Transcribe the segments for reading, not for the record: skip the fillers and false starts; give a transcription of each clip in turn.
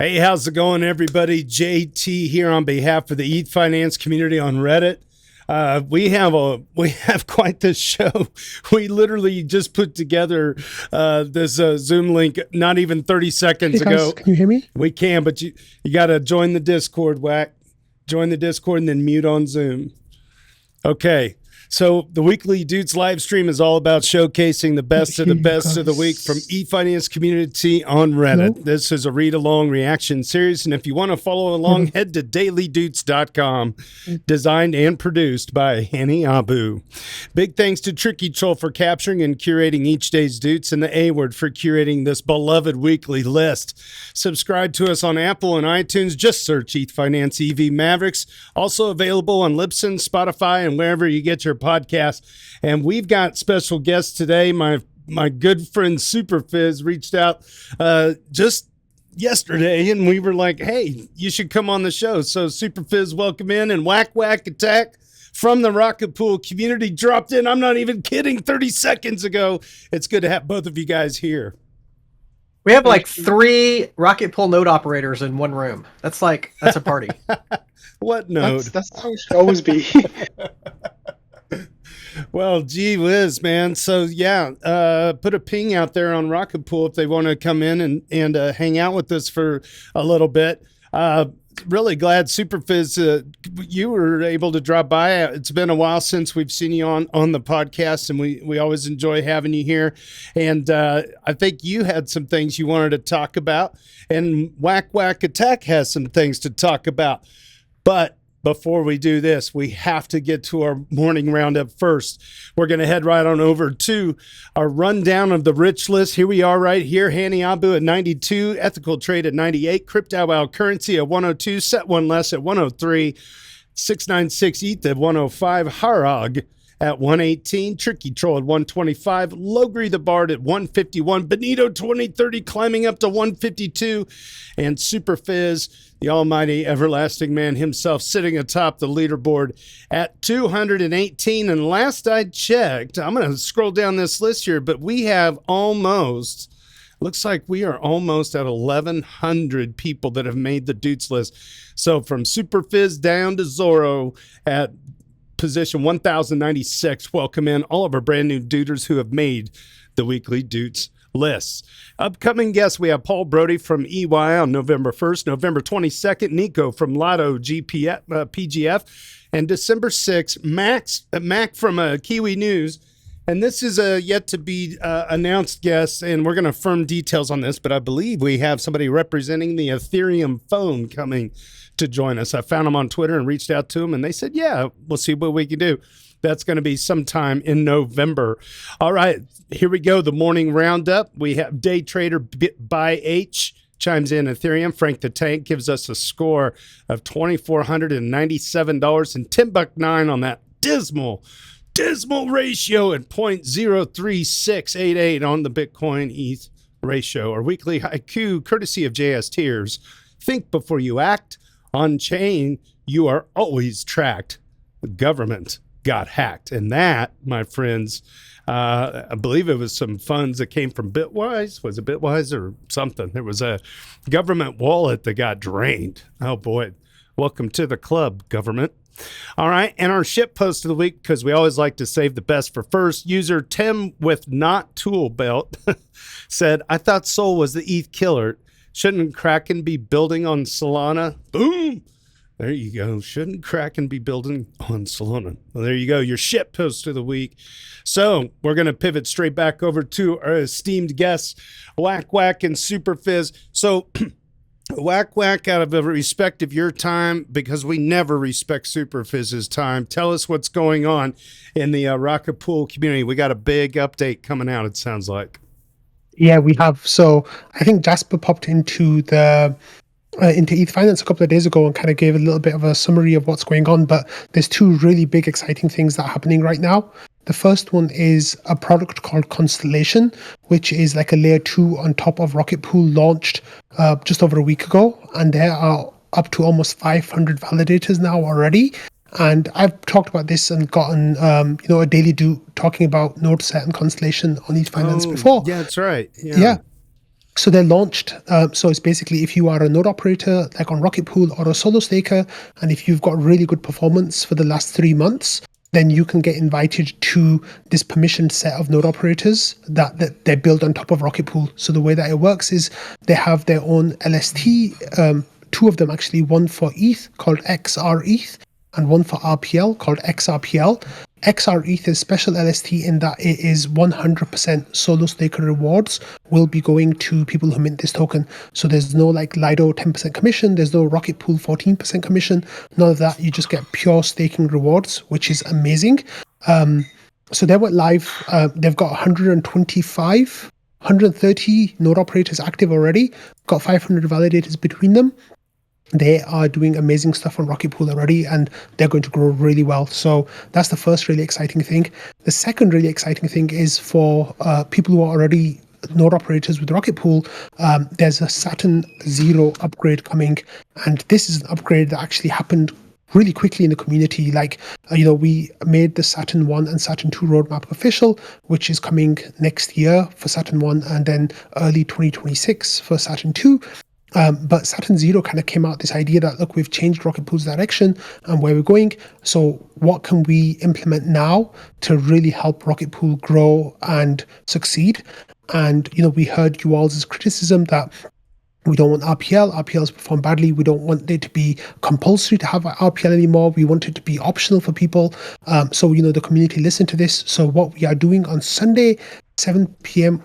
Hey, how's it going, everybody? JT here on behalf of the Ethfinance Community on Reddit. We have quite the show. We literally just put together this Zoom link not even 30 seconds ago. Can you hear me? We can, but you got to join the Discord, Whack. Join the Discord and then mute on Zoom. Okay. So the Weekly Doots live stream is all about showcasing the best of the best of the week from Ethfinance Community on Reddit. Nope. This is a read-along reaction series, and if you want to follow along, head to dailydoots.com, designed and produced by Hani Abu. Big thanks to Tricky Troll for capturing and curating each day's Doots, and the A-Word for curating this beloved weekly list. Subscribe to us on Apple and iTunes. Just search Ethfinance EV Mavericks. Also available on Libsyn, Spotify, and wherever you get your podcast. And we've got special guests today. My good friend Superphiz reached out just yesterday, and we were like, hey, you should come on the show. So Superphiz, welcome in, and Whack Attack from the Rocket Pool community dropped in. I'm not even kidding, 30 seconds ago. It's good to have both of you guys here. We have like 3 Rocket Pool node operators in one room. That's a party. What node? That's how it should always be. Well, gee whiz, man. So, yeah, put a ping out there on Rocket Pool if they want to come in and hang out with us for a little bit. Really glad, Superphiz, you were able to drop by. It's been a while since we've seen you on the podcast, and we always enjoy having you here. And I think you had some things you wanted to talk about, and Whack Attack has some things to talk about. But before we do this, we have to get to our morning roundup first. We're going to head right on over to our rundown of the rich list. Here we are right here. Hani Abu at 92, Ethical Trade at 98, Crypto Wow Currency at 102, Set One Less at 103, 696 ETH at 105, Harag at 118, Tricky Troll at 125, Logri the Bard at 151, Benito 2030 climbing up to 152, and Superphiz, the almighty everlasting man himself, sitting atop the leaderboard at 218. And last I checked, I'm going to scroll down this list here, but we have almost, looks like we are almost at 1,100 people that have made the Doots list. So from Superphiz down to Zorro at position 1096. Welcome in all of our brand new duders who have made the Weekly Doots lists. Upcoming guests, we have Paul Brody from EY on November 1st, November 22nd, Nico from Lotto PGF, and December 6th, Mac from Kiwi News. And this is a yet to be announced guest, and we're going to firm details on this, but I believe we have somebody representing the Ethereum phone coming to join us. I found them on Twitter and reached out to them, and they said, yeah, we'll see what we can do. That's going to be sometime in November. All right, here we go. The morning roundup. We have day trader by H chimes in Ethereum. Frank the Tank gives us a score of $2,497 and $10.9 on that dismal ratio at 0.03688 on the Bitcoin ETH ratio. Our weekly haiku, courtesy of JS Tears. Think before you act. On chain, you are always tracked. The government got hacked. And that, my friends, I believe it was some funds that came from Bitwise. Was it Bitwise or something? There was a government wallet that got drained. Oh, boy. Welcome to the club, government. All right, and our ship post of the week, because we always like to save the best for first. User Tim with Not Tool Belt said, I thought Sol was the ETH killer. Shouldn't Kraken be building on Solana? Boom! There you go. Shouldn't Kraken be building on Solana? Well, there you go. Your ship post of the week. So we're going to pivot straight back over to our esteemed guests, Whack and Superphiz. So Whack, out of the respect of your time, because we never respect Superphiz's time, tell us what's going on in the Rocket Pool community. We got a big update coming out, it sounds like. Yeah, we have. So I think Jasper popped into Ethfinance a couple of days ago and kind of gave a little bit of a summary of what's going on. But there's 2 really big, exciting things that are happening right now. The first one is a product called Constellation, which is like a layer 2 on top of Rocket Pool, launched just over a week ago. And there are up to almost 500 validators now already. And I've talked about this and gotten, a daily do talking about node set and Constellation on Ethfinance before. Yeah, that's right. Yeah. So they launched, so it's basically if you are a node operator like on Rocket Pool or a solo staker, and if you've got really good performance for the last 3 months, then you can get invited to this permissioned set of node operators that they build on top of Rocket Pool. So the way that it works is they have their own LST, two of them actually, one for ETH called XRETH and one for RPL called XRPL. XRETH is special LST in that it is 100% solo staker rewards will be going to people who mint this token. So there's no like Lido 10% commission, there's no Rocket Pool 14% commission, none of that. You just get pure staking rewards, which is amazing. So they went live. They've got 130 node operators active already, got 500 validators between them. They are doing amazing stuff on Rocket Pool already, and they're going to grow really well. So that's the first really exciting thing. The second really exciting thing is for people who are already node operators with Rocket Pool. There's a Saturn Zero upgrade coming, and this is an upgrade that actually happened really quickly in the community. Like, we made the Saturn 1 and Saturn 2 roadmap official, which is coming next year for Saturn 1 and then early 2026 for Saturn 2. But Saturn Zero kind of came out this idea that, look, we've changed Rocket Pool's direction and where we're going. So what can we implement now to really help Rocket Pool grow and succeed? And, we heard Yuval's criticism that we don't want RPL. RPL's perform badly. We don't want it to be compulsory to have RPL anymore. We want it to be optional for people. So, the community listened to this. So what we are doing on Sunday, 8 p.m.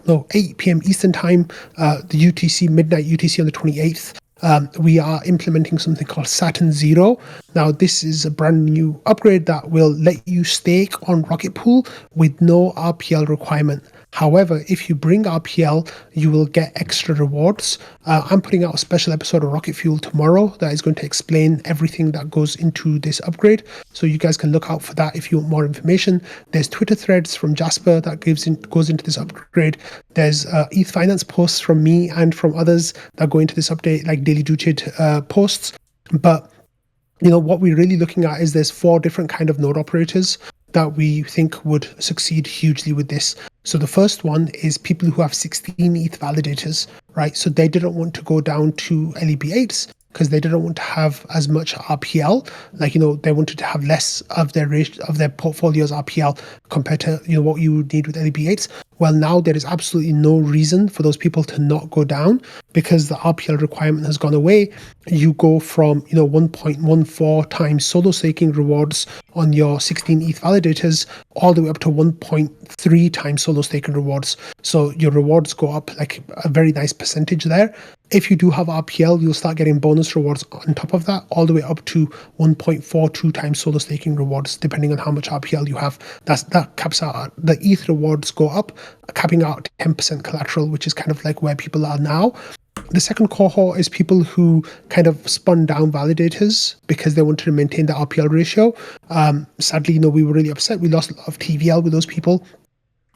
Eastern time, the UTC, midnight UTC on the 28th, we are implementing something called Saturn Zero. Now, this is a brand new upgrade that will let you stake on Rocket Pool with no RPL requirement. However, if you bring RPL, you will get extra rewards. I'm putting out a special episode of Rocket Fuel tomorrow that is going to explain everything that goes into this upgrade. So you guys can look out for that if you want more information. There's Twitter threads from Jasper that goes into this upgrade. There's Ethfinance posts from me and from others that go into this update, like daily dooted posts. But what we're really looking at is there's 4 different kind of node operators that we think would succeed hugely with this. So the first one is people who have 16 ETH validators, right? So they didn't want to go down to LEB8s because they didn't want to have as much RPL. Like, they wanted to have less of their portfolios RPL compared to, what you would need with LEB8s. Well, now there is absolutely no reason for those people to not go down because the RPL requirement has gone away. You go from, 1.14 times solo staking rewards on your 16 ETH validators all the way up to 1.3 times solo staking rewards. So your rewards go up like a very nice percentage there. If you do have RPL, you'll start getting bonus rewards on top of that, all the way up to 1.42 times solo staking rewards, depending on how much RPL you have. That caps out. The ETH rewards go up, capping out 10% collateral, which is kind of like where people are now. The second cohort is people who kind of spun down validators because they wanted to maintain the RPL ratio. Sadly, we were really upset. We lost a lot of TVL with those people.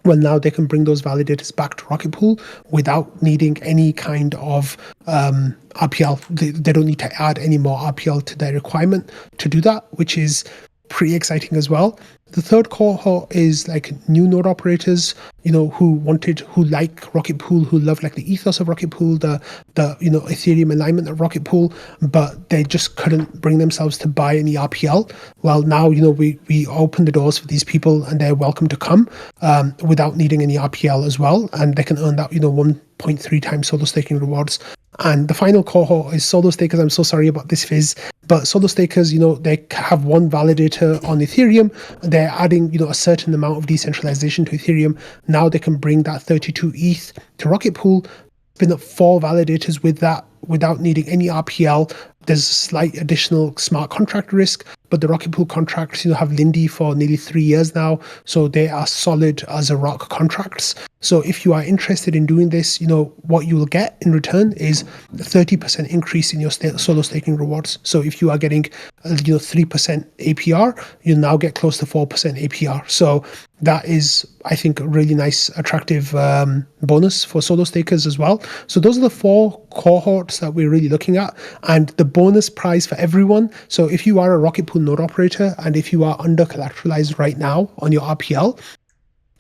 Well, now they can bring those validators back to Rocket Pool without needing any kind of RPL. They don't need to add any more RPL to their requirement to do that, which is pretty exciting as well. The third cohort is like new node operators, who like Rocket Pool, who love like the ethos of Rocket Pool, the Ethereum alignment of Rocket Pool, but they just couldn't bring themselves to buy any RPL. Well, now, we open the doors for these people and they're welcome to come without needing any RPL as well. And they can earn that, 1.3 times solo staking rewards. And the final cohort is solo stakers. I'm so sorry about this, Phiz, but solo stakers, they have one validator on Ethereum. They're adding, a certain amount of decentralization to Ethereum. Now they can bring that 32 ETH to Rocket Pool, spin up 4 validators with that without needing any RPL. There's a slight additional smart contract risk, but the Rocket Pool contracts, have Lindy for nearly 3 years now, so they are solid as a rock contracts. So if you are interested in doing this, what you will get in return is a 30% increase in your solo staking rewards. So if you are getting, 3% APR, you'll now get close to 4% APR. So that is, I think, a really nice, attractive bonus for solo stakers as well. So those are the 4 cohorts that we're really looking at, and the bonus prize for everyone. So if you are a Rocket Pool node operator and if you are under collateralized right now on your RPL,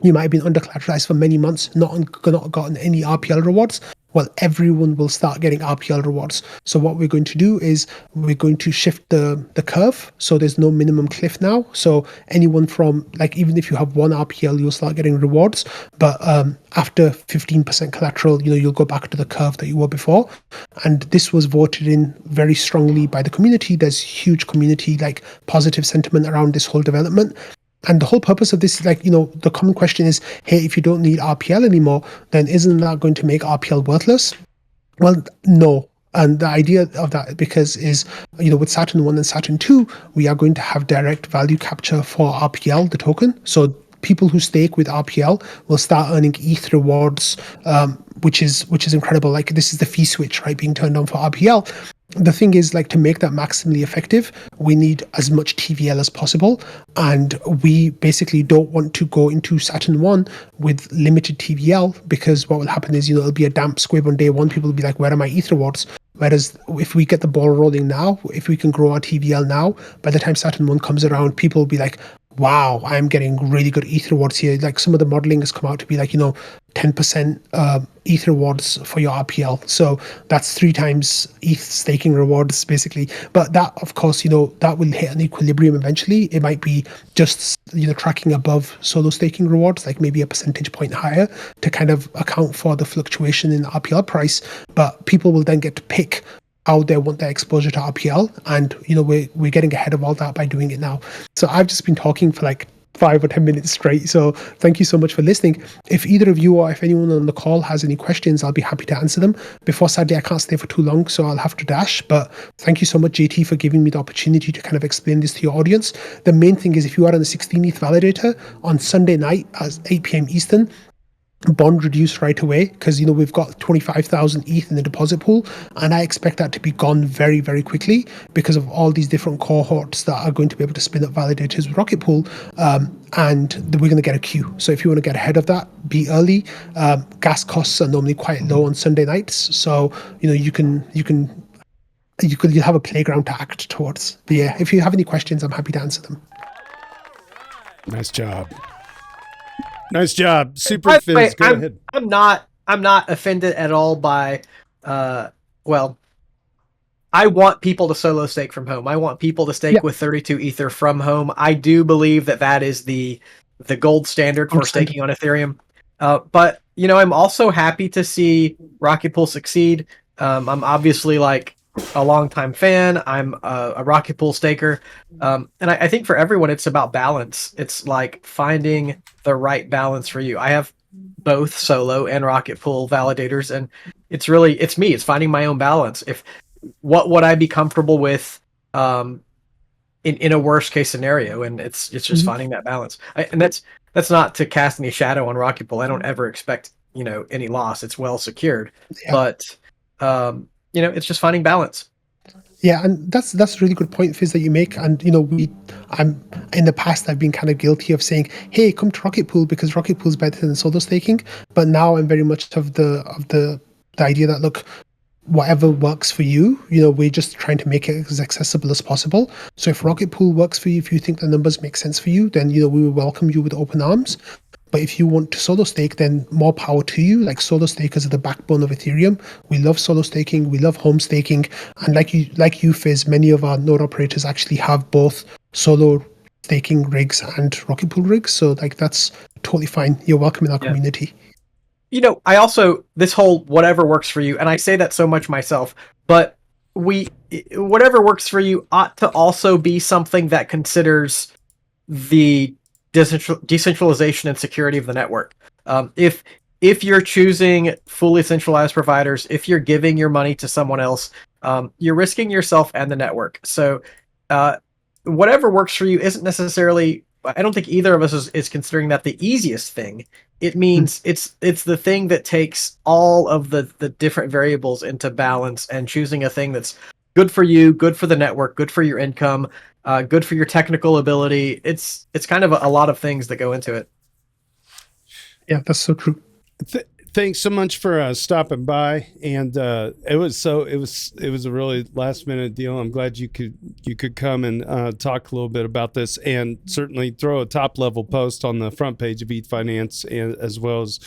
you might have been under collateralized for many months, not gotten any RPL rewards. Well, everyone will start getting RPL rewards. So what we're going to do is we're going to shift the curve. So there's no minimum cliff now. So anyone from, like, even if you have one RPL, you'll start getting rewards. But after 15% collateral, you'll go back to the curve that you were before. And this was voted in very strongly by the community. There's huge community, like, positive sentiment around this whole development. And the whole purpose of this is, like, the common question is, hey, if you don't need RPL anymore, then isn't that going to make RPL worthless? Well, no. And the idea of that, because is, with Saturn 1 and Saturn 2, we are going to have direct value capture for RPL, the token. So people who stake with RPL will start earning ETH rewards, which is incredible. Like, this is the fee switch, right, being turned on for RPL. The thing is, like, to make that maximally effective, we need as much TVL as possible. And we basically don't want to go into Saturn 1 with limited TVL, because what will happen is, it'll be a damp squib on day one. People will be like, where are my ETH rewards? Whereas if we get the ball rolling now, if we can grow our TVL now, by the time Saturn 1 comes around, people will be like, wow, I'm getting really good ETH rewards here. Like, some of the modeling has come out to be like, 10% ETH rewards for your RPL. So that's 3 times ETH staking rewards, basically. But that, of course, that will hit an equilibrium eventually. It might be just, tracking above solo staking rewards, like maybe a percentage point higher, to kind of account for the fluctuation in the RPL price. But people will then get to pick how they want their exposure to RPL. And, we're getting ahead of all that by doing it now. So I've just been talking for like 5 or 10 minutes straight. So thank you so much for listening. If either of you or if anyone on the call has any questions, I'll be happy to answer them. Before, sadly, I can't stay for too long, so I'll have to dash. But thank you so much, JT, for giving me the opportunity to kind of explain this to your audience. The main thing is, if you are on the 16th ETH validator on Sunday night at 8 p.m. Eastern, bond reduce right away, because we've got 25,000 ETH in the deposit pool, and I expect that to be gone very, very quickly because of all these different cohorts that are going to be able to spin up validators with Rocket Pool, and we're going to get a queue. So if you want to get ahead of that, be early. Gas costs are normally quite low on Sunday nights, so you'll have a playground to act towards. But yeah, if you have any questions, I'm happy to answer them. Nice job. Superphiz, go ahead. I'm not offended at all by, well, I want people to solo stake from home. I want people to stake with 32 Ether from home. I do believe that is the gold standard for staking on Ethereum. But, I'm also happy to see Rocket Pool succeed. I'm obviously, like, a longtime fan. I'm a Rocket Pool staker. And I think for everyone, it's about balance. It's like finding the right balance for you. I have both solo and Rocket Pool validators, and it's me. It's finding my own balance. What would I be comfortable with in a worst case scenario? And it's just finding that balance. And that's not to cast any shadow on Rocket Pool. I don't ever expect, any loss. It's well secured. Yeah. But it's just finding balance. Yeah, and that's a really good point, Phiz, that you make. And I'm in the past, I've been kind of guilty of saying, hey, come to Rocket Pool because Rocket Pool is better than solo staking. But now I'm very much of the idea that, look, whatever works for you, we're just trying to make it as accessible as possible. So if Rocket Pool works for you, if you think the numbers make sense for you, then we will welcome you with open arms. But if you want to solo stake, then more power to you. Like, solo stakers are the backbone of Ethereum. We love solo staking. We love home staking. And like you, Phiz, many of our node operators actually have both solo staking rigs and Rocket Pool rigs. So, like, that's totally fine. You're welcome in our community. I also, this whole whatever works for you, and I say that so much myself, but whatever works for you ought to also be something that considers the decentralization and security of the network. If you're choosing fully centralized providers, if you're giving your money to someone else, you're risking yourself and the network. So whatever works for you isn't necessarily, I don't think either of us is considering that the easiest thing. It means it's the thing that takes all of the different variables into balance, and choosing a thing that's good for you, good for the network, good for your income, good for your technical ability. It's kind of a lot of things that go into it. Yeah, that's so true. thanks so much for stopping by, and it was a really last minute deal. I'm glad you could come and talk a little bit about this, and certainly throw a top level post on the front page of Ethfinance, and as well as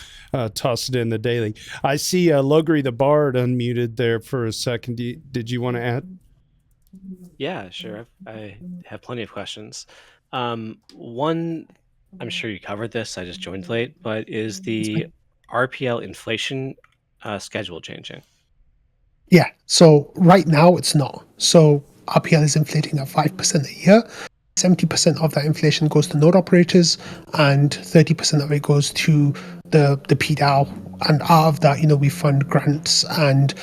toss it in the daily. I see Logri the Bard unmuted there for a second. Did you want to add? Yeah, sure. I have plenty of questions. One, I'm sure you covered this. I just joined late, but is the RPL inflation schedule changing? Yeah. So right now it's not. So RPL is inflating at 5% a year. 70% of that inflation goes to node operators, and 30% of it goes to the PDAO. And out of that, we fund grants and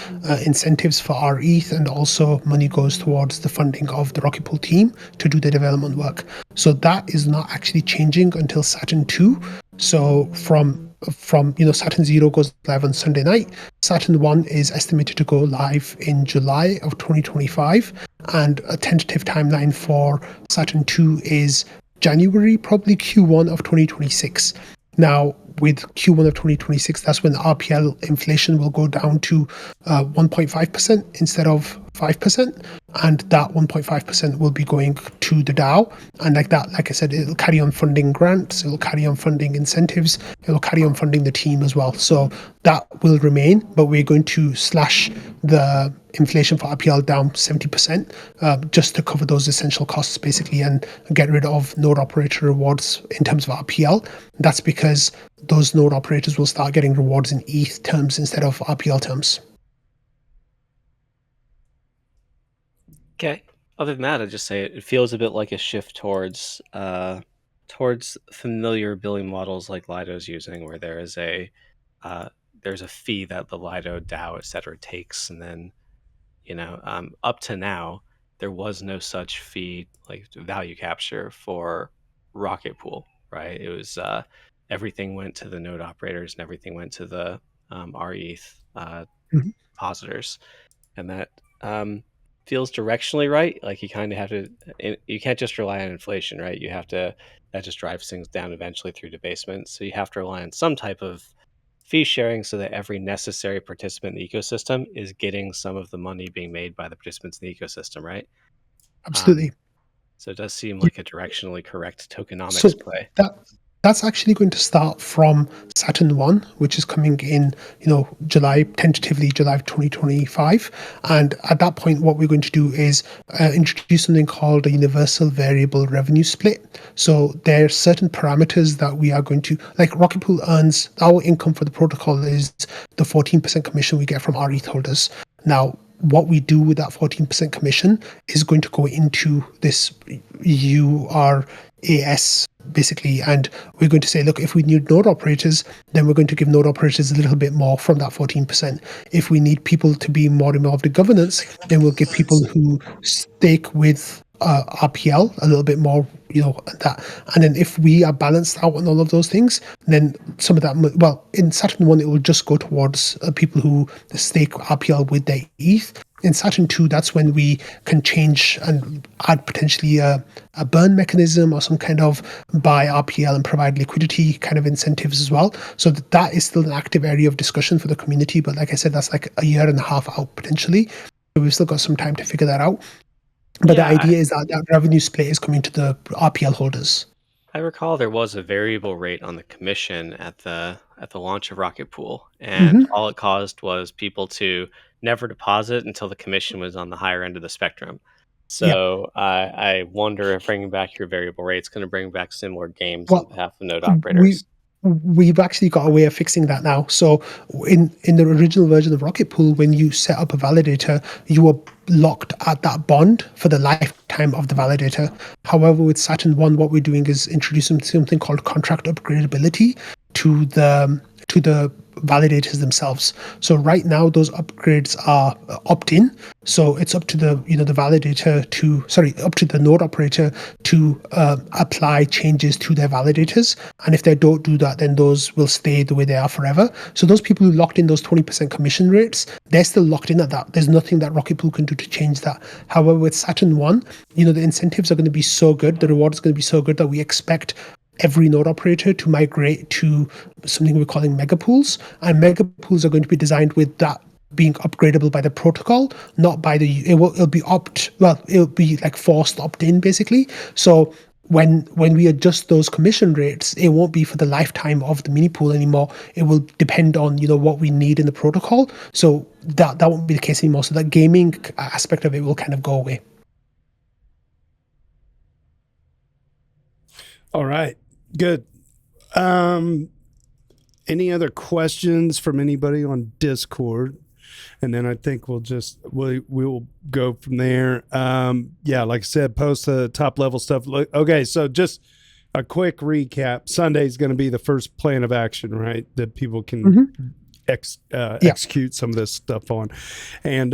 incentives for our ETH, and also money goes towards the funding of the Rocket Pool team to do the development work. So that is not actually changing until Saturn 2. So from Saturn 0 goes live on Sunday night. Saturn 1 is estimated to go live in July of 2025, and a tentative timeline for Saturn 2 is January, probably Q1 of 2026. Now, with Q1 of 2026, that's when the RPL inflation will go down to 1.5% instead of 5%, and that 1.5% will be going to the DAO. And like I said, it'll carry on funding grants, it'll carry on funding incentives, it'll carry on funding the team as well. So that will remain, but we're going to slash the inflation for RPL down 70%, just to cover those essential costs basically, and get rid of node operator rewards in terms of RPL. That's because those node operators will start getting rewards in ETH terms instead of RPL terms. Okay. Other than that, I'd just say it feels a bit like a shift towards familiar billing models like Lido's using, where there's a fee that the Lido DAO, etc., takes, and then up to now there was no such fee, like value capture for Rocket Pool, right? It was everything went to the node operators and everything went to the RETH depositors, and that feels directionally right. Like you kind of have to, you can't just rely on inflation, right? That just drives things down eventually through debasement. So you have to rely on some type of fee sharing so that every necessary participant in the ecosystem is getting some of the money being made by the participants in the ecosystem, right? Absolutely. So it does seem like a directionally correct tokenomics play. That's actually going to start from Saturn 1, which is coming in, tentatively July of 2025. And at that point, what we're going to do is introduce something called a universal variable revenue split. So there are certain parameters that we are going to, like Rocket Pool earns, our income for the protocol is the 14% commission we get from our ETH holders. Now, what we do with that 14% commission is going to go into this URAS basically, and we're going to say, look, if we need node operators, then we're going to give node operators a little bit more from that 14%. If we need people to be more involved in governance, then we'll give people who stake with RPL a little bit more, that. And then if we are balanced out on all of those things, then some of that, well, in Saturn 1, it will just go towards people who stake RPL with their ETH. In Saturn 2, that's when we can change and add potentially a burn mechanism or some kind of buy RPL and provide liquidity kind of incentives as well. So that is still an active area of discussion for the community. But like I said, that's like a year and a half out potentially. So we've still got some time to figure that out. But the idea is that revenue split is coming to the RPL holders. I recall there was a variable rate on the commission at the launch of Rocket Pool, and all it caused was people to never deposit until the commission was on the higher end of the spectrum. So I wonder if bringing back your variable rate is going to bring back similar games on behalf of node operators. We've actually got a way of fixing that now. So in the original version of Rocket Pool, when you set up a validator, you were locked at that bond for the lifetime of the validator. However, with Saturn 1, what we're doing is introducing something called contract upgradability to the validators themselves. So right now those upgrades are opt-in. So it's up to the up to the node operator to apply changes to their validators. And if they don't do that, then those will stay the way they are forever. So those people who locked in those 20% commission rates, they're still locked in at that. There's nothing that Rocket Pool can do to change that. However, with Saturn 1, the incentives are going to be so good, the reward is going to be so good that we expect every node operator to migrate to something we're calling mega pools. And mega pools are going to be designed with that being upgradable by the protocol, not by the, it'll be like forced opt-in basically. So when we adjust those commission rates, it won't be for the lifetime of the mini pool anymore. It will depend on, what we need in the protocol. So that won't be the case anymore. So that gaming aspect of it will kind of go away. All right, good. Any other questions from anybody on Discord? And then I think we'll go from there. Yeah, like I said, post the top level stuff. Okay, so just a quick recap. Sunday is going to be the first plan of action, right? That people can execute some of this stuff on. And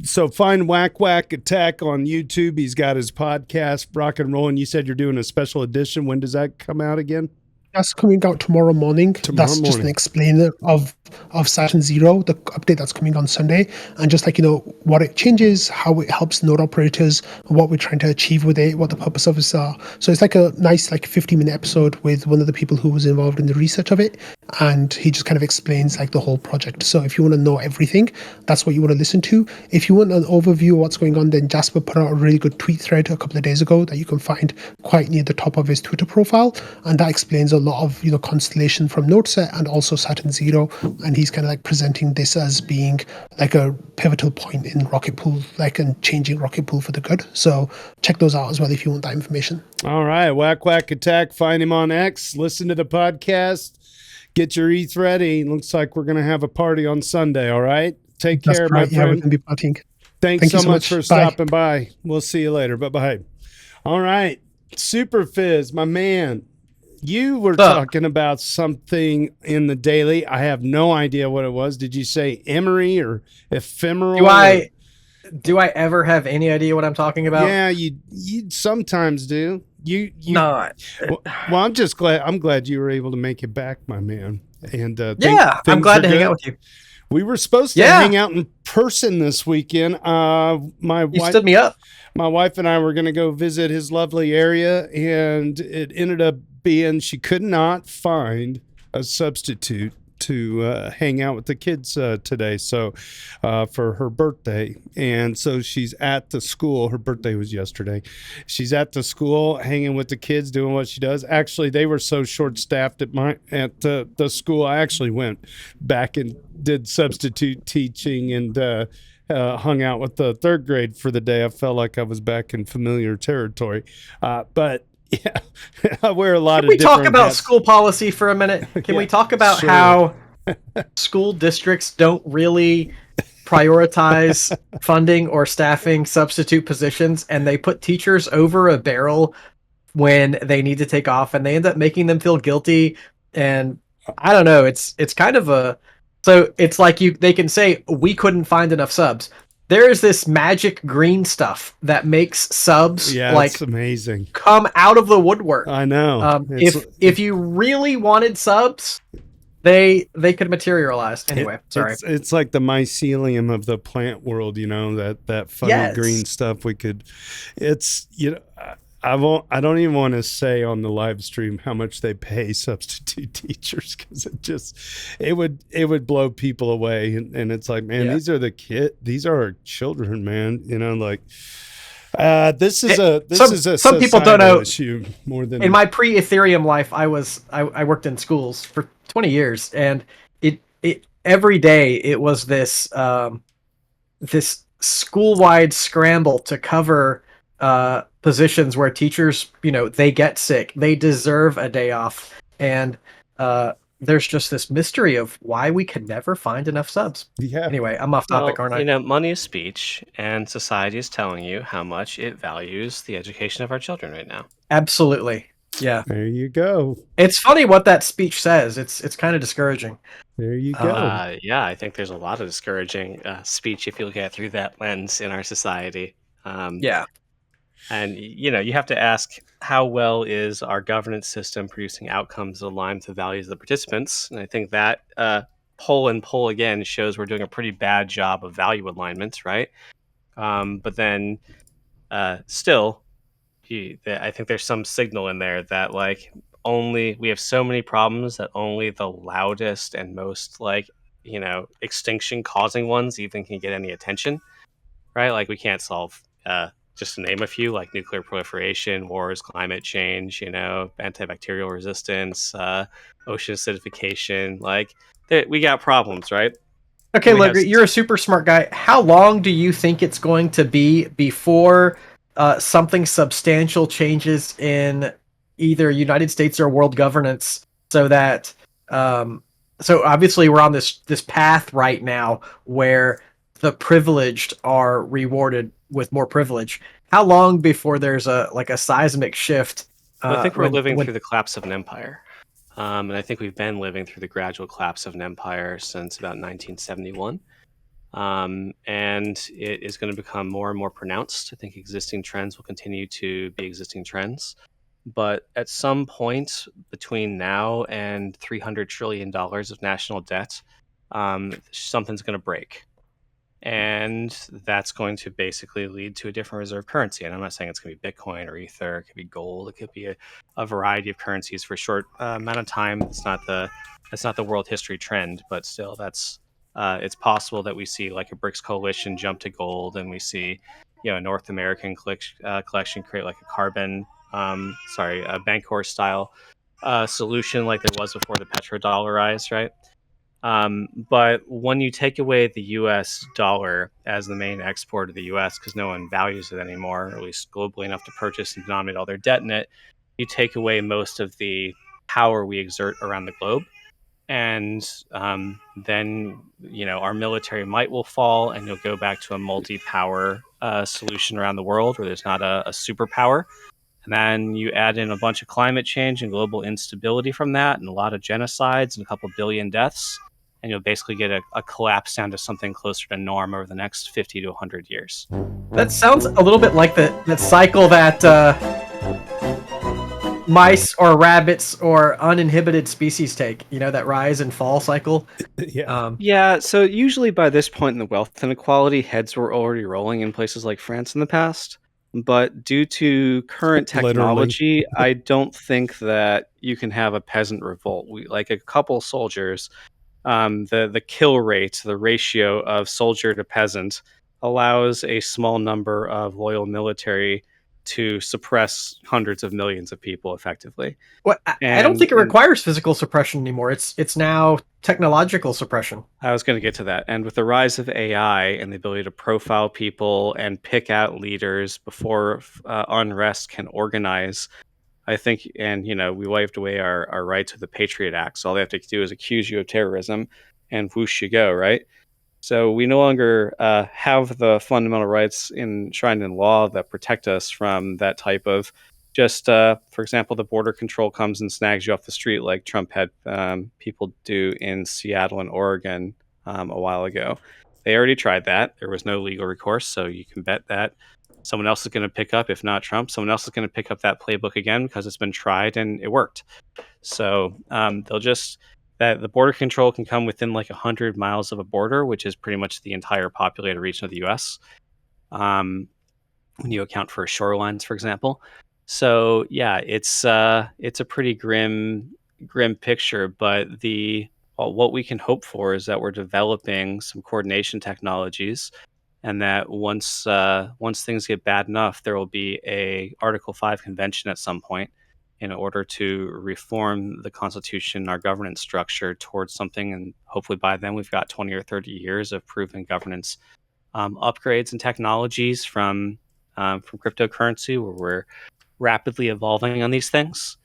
so find Whack Whack Attack on YouTube. He's got his podcast, Rock and Roll. And you said you're doing a special edition. When does that come out again? That's coming out tomorrow morning. Just an explainer of Saturn Zero, the update that's coming on Sunday, and just what it changes, how it helps node operators, what we're trying to achieve with it, what the purpose of it are. So it's like a nice 50-minute episode with one of the people who was involved in the research of it, and he just kind of explains the whole project. So if you want to know everything, that's what you want to listen to. If you want an overview of what's going on, then Jasper put out a really good tweet thread a couple of days ago that you can find quite near the top of his Twitter profile, and that explains a lot of Constellation from NodeSet and also Saturn Zero, and he's kind of presenting this as being a pivotal point in Rocket Pool, and changing Rocket Pool for the good. So check those out as well if you want that information. All right, Whack Whack Attack, find him on X, listen to the podcast, get your ETH ready. Looks like we're gonna have a party on Sunday. All right, take care, my friend. Yeah, we're gonna be partying. Thanks so much for stopping by. We'll see you later. Bye. All right, Superphiz, my man. You were talking about something in the daily. I have no idea what it was. Did you say emery or ephemeral? Do I ever have any idea what I'm talking about? Yeah, you sometimes do. You not. Well, I'm just glad. I'm glad you were able to make it back, my man. And I'm glad to hang out with you. We were supposed to hang out in person this weekend. You stood me up. My wife and I were going to go visit his lovely area, and it ended up being she could not find a substitute to hang out with the kids today. So for her birthday. And so she's at the school. Her birthday was yesterday. She's at the school hanging with the kids, doing what she does. Actually, they were so short-staffed at the school. I actually went back and did substitute teaching and hung out with the third grade for the day. I felt like I was back in familiar territory. But yeah, I wear a lot of different hats. Can we talk about school policy for a minute? Can we talk about how school districts don't really prioritize funding or staffing substitute positions, and they put teachers over a barrel when they need to take off, and they end up making them feel guilty? And I don't know, it's kind of so it's like they can say we couldn't find enough subs. There is this magic green stuff that makes subs it's amazing come out of the woodwork. I know. If you really wanted subs, they could materialize. Anyway, sorry. It's like the mycelium of the plant world, that funny green stuff we could. It's I don't even want to say on the live stream how much they pay substitute teachers, because it would blow people away, and it's like, man, these are these are our children, man. This is a some people don't know issue more than in my pre-Ethereum life. I worked in schools for 20 years, and it every day it was this this school-wide scramble to cover positions where teachers, they get sick, they deserve a day off, and there's just this mystery of why we can never find enough subs. Yeah. Anyway, I'm off topic, aren't I? Money is speech, and society is telling you how much it values the education of our children right now. Absolutely. Yeah. There you go. It's funny what that speech says. It's kind of discouraging. There you go. Yeah, I think there's a lot of discouraging speech if you look at it through that lens in our society. Yeah. And, you have to ask, how well is our governance system producing outcomes aligned with the values of the participants? And I think that poll again shows we're doing a pretty bad job of value alignment, right? But then still, I think there's some signal in there that like only we have so many problems that only the loudest and most like extinction causing ones even can get any attention, right? Like we can't solve just to name a few, like nuclear proliferation, wars, climate change, antibacterial resistance, ocean acidification. Like we got problems, right? Okay, We look, have you're a super smart guy. How long do you think it's going to be before something substantial changes in either United States or world governance so that so obviously we're on this path right now where the privileged are rewarded with more privilege. How long before there's a seismic shift? Well, I think we're living through the collapse of an empire. And I think we've been living through the gradual collapse of an empire since about 1971. And it is going to become more and more pronounced. I think existing trends will continue to be existing trends. But at some point between now and $300 trillion of national debt, something's going to break. And that's going to basically lead to a different reserve currency. And I'm not saying it's going to be Bitcoin or Ether. It could be gold. It could be a variety of currencies for a short amount of time. It's not the world history trend, but still, it's possible that we see like a BRICS coalition jump to gold, and we see a North American collection create like a carbon, a Bancor style solution like there was before the petrodollar rise, right? But when you take away the US dollar as the main export of the US, because no one values it anymore, or at least globally enough to purchase and denominate all their debt in it, you take away most of the power we exert around the globe. And then, our military might will fall, and you'll go back to a multi-power solution around the world where there's not a superpower. And then you add in a bunch of climate change and global instability from that, and a lot of genocides and a couple billion deaths. And you'll basically get a collapse down to something closer to norm over the next 50 to 100 years. That sounds a little bit like that cycle that mice or rabbits or uninhibited species take, that rise and fall cycle. Yeah, so usually by this point in the wealth inequality, heads were already rolling in places like France in the past. But due to current technology, I don't think that you can have a peasant revolt. Like a couple soldiers, the kill rate, the ratio of soldier to peasant, allows a small number of loyal military to suppress hundreds of millions of people effectively. Well, I don't think it requires physical suppression anymore. It's now technological suppression. I was going to get to that. And with the rise of AI and the ability to profile people and pick out leaders before unrest can organize, I think, and we waved away our rights with the Patriot Act. So all they have to do is accuse you of terrorism, and whoosh you go, right? So we no longer have the fundamental rights enshrined in law that protect us from that type of just, for example, the border control comes and snags you off the street like Trump had people do in Seattle and Oregon a while ago. They already tried that. There was no legal recourse, so you can bet that someone else is going to pick up, if not Trump, someone else is going to pick up that playbook again because it's been tried and it worked. So the border control can come within like 100 miles of a border, which is pretty much the entire populated region of the U.S. When you account for shorelines, for example. So yeah, it's a pretty grim picture. But what we can hope for is that we're developing some coordination technologies, and that once things get bad enough, there will be a Article 5 convention at some point in order to reform the Constitution, our governance structure towards something. And hopefully by then we've got 20 or 30 years of proven governance upgrades and technologies from cryptocurrency, where we're rapidly evolving on these things.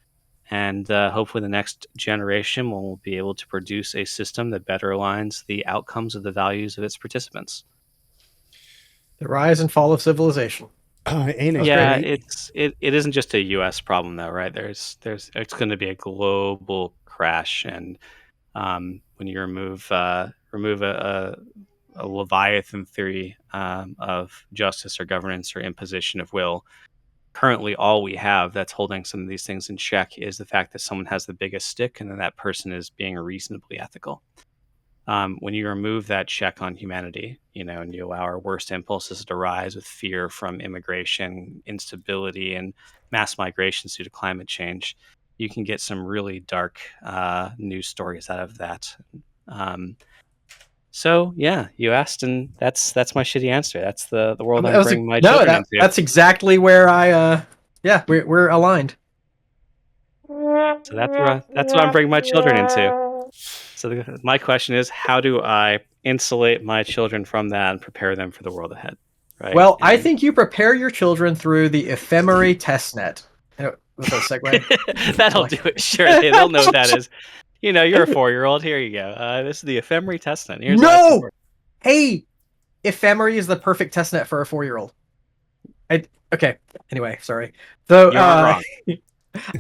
And hopefully the next generation will be able to produce a system that better aligns the outcomes of the values of its participants. The rise and fall of civilization. Yeah, it isn't just a U.S. problem though, right? It's going to be a global crash, and when you remove a Leviathan theory of justice or governance or imposition of will, currently all we have that's holding some of these things in check is the fact that someone has the biggest stick, and then that person is being reasonably ethical. when you remove that check on humanity, and you allow our worst impulses to rise with fear from immigration, instability, and mass migrations due to climate change, you can get some really dark news stories out of that. So yeah, you asked, and that's my shitty answer. That's the world I'm bringing my children into. That's exactly where we're aligned. So that's what I'm bringing my children into. So my question is, how do I insulate my children from that and prepare them for the world ahead? Right. Well, I think you prepare your children through the ephemery testnet. With a segue. That'll do it. Sure, they'll know what that is. You're a 4-year-old. Here you go. This is the ephemery testnet. No! Hey! Ephemery is the perfect testnet for a 4-year-old. Okay. Anyway, sorry. Though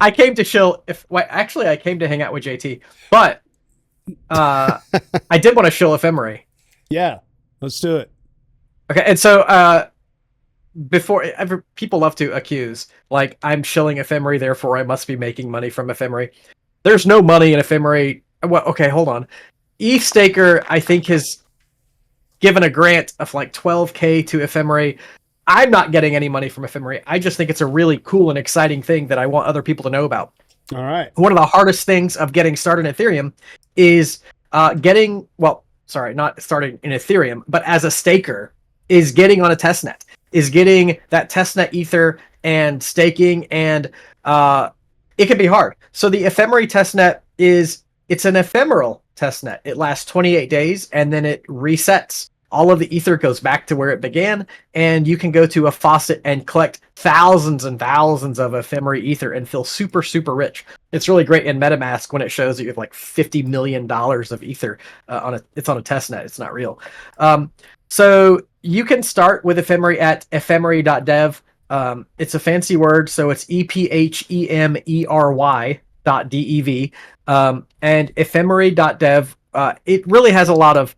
I came to chill. Actually, I came to hang out with JT, but I did want to shill ephemery. Yeah, let's do it. Okay, and so people love to accuse, like, I'm shilling ephemery, therefore I must be making money from ephemery. There's no money in ephemery. Well, okay, hold on. ETHStaker, I think, has given a grant of like 12K to ephemery. I'm not getting any money from ephemery. I just think it's a really cool and exciting thing that I want other people to know about. All right. One of the hardest things of getting started in Ethereum is not starting in Ethereum, but as a staker, is getting on a testnet, is getting that testnet ether and staking, and it can be hard. So the ephemery testnet it's an ephemeral testnet. It lasts 28 days and then it resets. All of the ether goes back to where it began, and you can go to a faucet and collect thousands and thousands of ephemery ether and feel super, super rich. It's really great in MetaMask when it shows that you have like $50 million of ether it's on a testnet. It's not real. So you can start with ephemery at ephemery.dev. It's a fancy word, so it's ephemery.dev. And ephemery.dev, it really has a lot of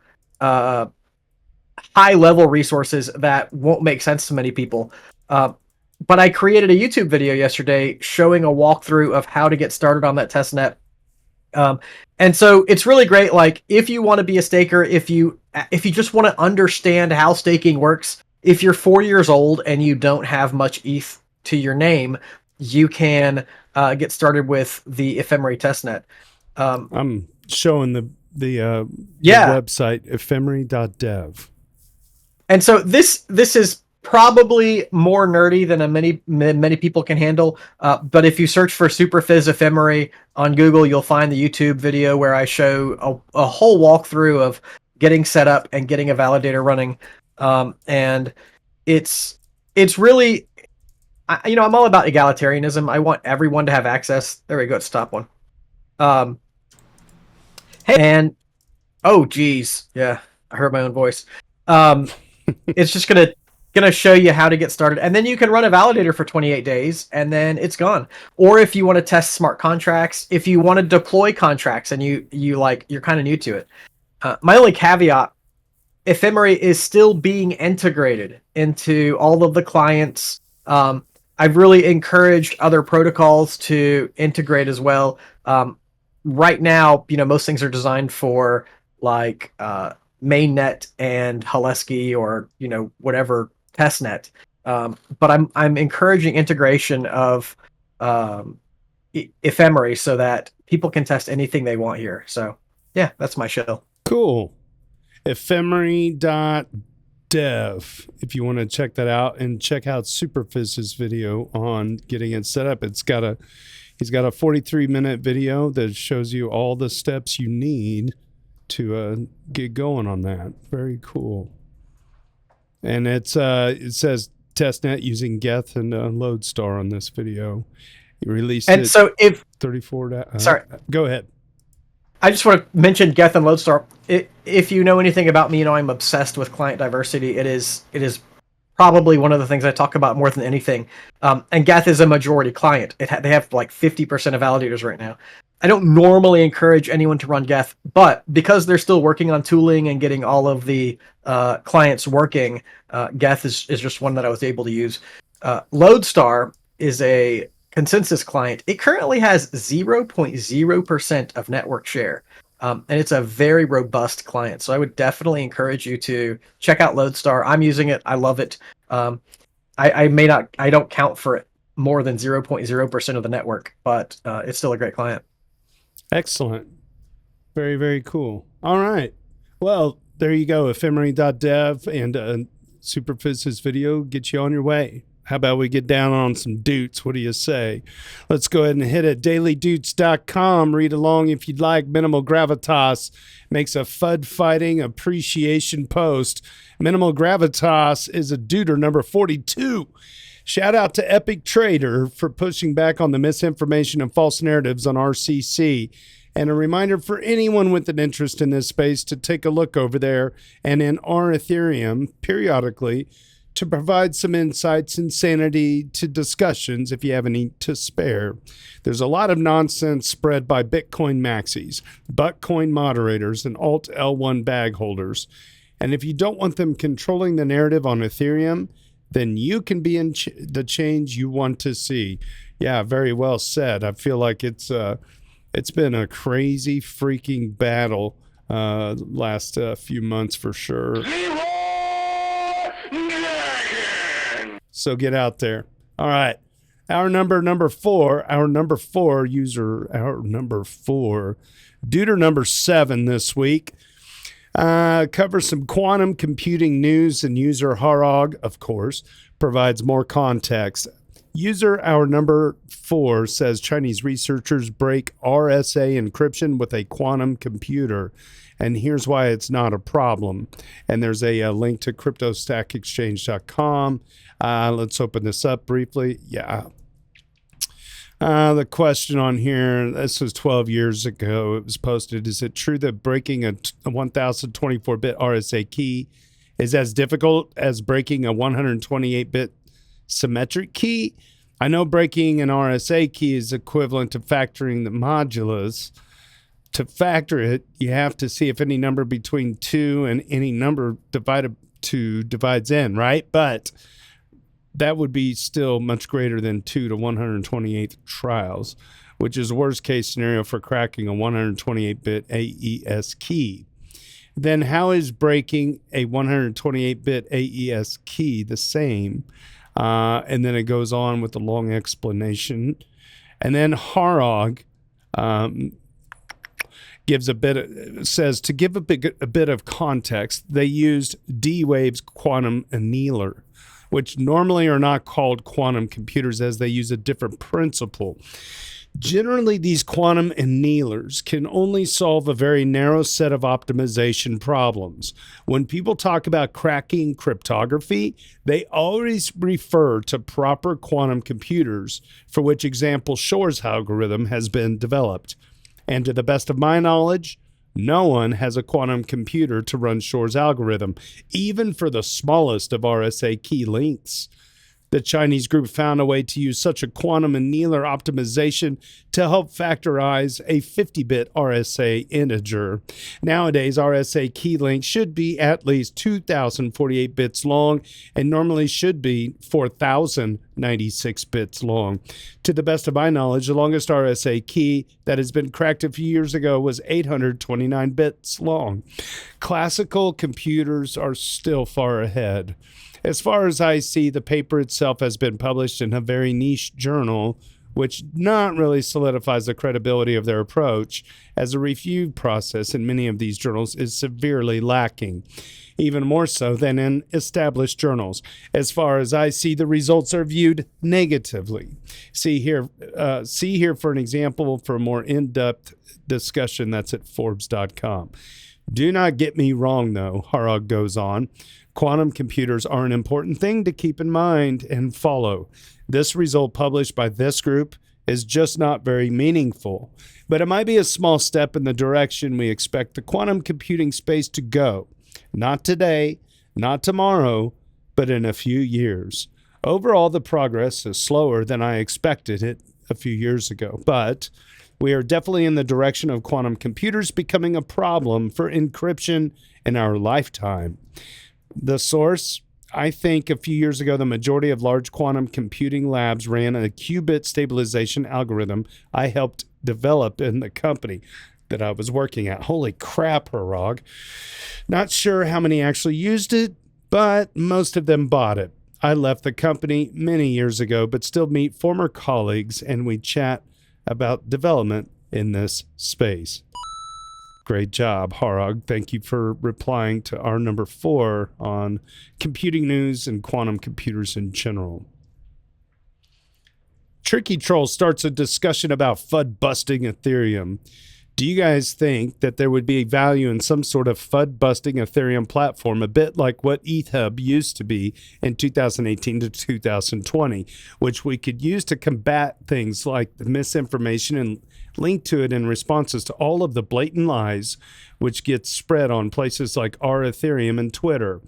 high-level resources that won't make sense to many people. But I created a YouTube video yesterday showing a walkthrough of how to get started on that testnet. And so it's really great. Like, if you want to be a staker, if you just want to understand how staking works, if you're 4 years old and you don't have much ETH to your name, you can get started with the ephemery testnet. I'm showing the website ephemery.dev. And so this is probably more nerdy than many people can handle. But if you search for Superphiz ephemery on Google, you'll find the YouTube video where I show a whole walkthrough of getting set up and getting a validator running. And it's really, I'm all about egalitarianism. I want everyone to have access. There we go. It's top one. And oh geez, yeah, I heard my own voice. It's just gonna show you how to get started, and then you can run a validator for 28 days, and then it's gone. Or if you want to test smart contracts, if you want to deploy contracts, and you're kind of new to it. My only caveat: ephemery is still being integrated into all of the clients. I've really encouraged other protocols to integrate as well. Right now, most things are designed for like mainnet and Haleski or whatever testnet. But I'm encouraging integration of ephemery so that people can test anything they want here. So yeah, that's my show. Cool. Ephemery.dev if you want to check that out, and check out Superphiz's video on getting it set up. He's got a 43-minute video that shows you all the steps you need to get going on that. Very cool. And it says testnet using Geth and Lodestar on this video. You released and it. So if 34. Sorry, go ahead. I just want to mention Geth and Lodestar. If you know anything about me, I'm obsessed with client diversity. It is probably one of the things I talk about more than anything. And Geth is a majority client. They have like 50% of validators right now. I don't normally encourage anyone to run Geth, but because they're still working on tooling and getting all of the clients working, Geth is just one that I was able to use. Lodestar is a consensus client. It currently has 0.0% of network share. And it's a very robust client. So I would definitely encourage you to check out Lodestar. I'm using it. I love it. I don't count for it more than 0.0% of the network, but it's still a great client. Excellent. Very, very cool. All right. Well, there you go. Ephemery.dev and Superphiz's video get you on your way. How about we get down on some Doots? What do you say? Let's go ahead and hit it. dailydoots.com. Read along if you'd like. Minimal Gravitas makes a FUD fighting appreciation post. Minimal Gravitas is a Dooter number 42. Shout out to Epic Trader for pushing back on the misinformation and false narratives on RCC. And a reminder for anyone with an interest in this space to take a look over there and in our Ethereum periodically to provide some insights and sanity to discussions if you have any to spare. There's a lot of nonsense spread by Bitcoin maxis, Buttcoin moderators, and Alt L1 bag holders. And if you don't want them controlling the narrative on Ethereum, then you can be in the change you want to see. Yeah, very well said. I feel like it's been a crazy freaking battle last few months for sure. So get out there. All right. Our number four, Duder number 7 this week. Covers some quantum computing news, and user Harog, of course, provides more context. User our number 4 says Chinese researchers break RSA encryption with a quantum computer, and here's why it's not a problem. And there's a link to cryptostackexchange.com. Let's open this up briefly. Yeah. The question on here, this was 12 years ago. It was posted. Is it true that breaking a 1024-bit RSA key is as difficult as breaking a 128-bit symmetric key? I know breaking an RSA key is equivalent to factoring the modulus. To factor it, you have to see if any number between 2 and any number divided 2 divides n, right? But that would be still much greater than 2 to 128 trials, which is the worst case scenario for cracking a 128-bit AES key. Then how is breaking a 128-bit AES key the same? And then it goes on with a long explanation. And then Harog says to give a bit of context, they used D-Wave's quantum annealer, which normally are not called quantum computers as they use a different principle. Generally, these quantum annealers can only solve a very narrow set of optimization problems. When people talk about cracking cryptography, they always refer to proper quantum computers, for which example Shor's algorithm has been developed. And to the best of my knowledge, no one has a quantum computer to run Shor's algorithm, even for the smallest of RSA key links. The Chinese group found a way to use such a quantum annealer optimization to help factorize a 50-bit RSA integer. Nowadays, RSA key links should be at least 2,048 bits long and normally should be 4,096 bits long. To the best of my knowledge, the longest RSA key that has been cracked a few years ago was 829 bits long. Classical computers are still far ahead. As far as I see, the paper itself has been published in a very niche journal, which not really solidifies the credibility of their approach, as a review process in many of these journals is severely lacking, even more so than in established journals. As far as I see, the results are viewed negatively. See here for an example for a more in-depth discussion. That's at Forbes.com. Do not get me wrong, though, Harog goes on. Quantum computers are an important thing to keep in mind and follow. This result published by this group is just not very meaningful, but it might be a small step in the direction we expect the quantum computing space to go. Not today, not tomorrow, but in a few years. Overall, the progress is slower than I expected it a few years ago, but we are definitely in the direction of quantum computers becoming a problem for encryption in our lifetime. The source, I think a few years ago, the majority of large quantum computing labs ran a qubit stabilization algorithm I helped develop in the company. that I was working at. Holy crap, Harag. Not sure how many actually used it, but most of them bought it. I left the company many years ago, but still meet former colleagues and we chat about development in this space. Great job, Harag. Thank you for replying to our number 4 on computing news and quantum computers in general. Tricky Troll starts a discussion about FUD busting Ethereum. Do you guys think that there would be value in some sort of FUD busting Ethereum platform, a bit like what ETHUB used to be in 2018 to 2020, which we could use to combat things like the misinformation and link to it in responses to all of the blatant lies which get spread on places like our Ethereum and Twitter?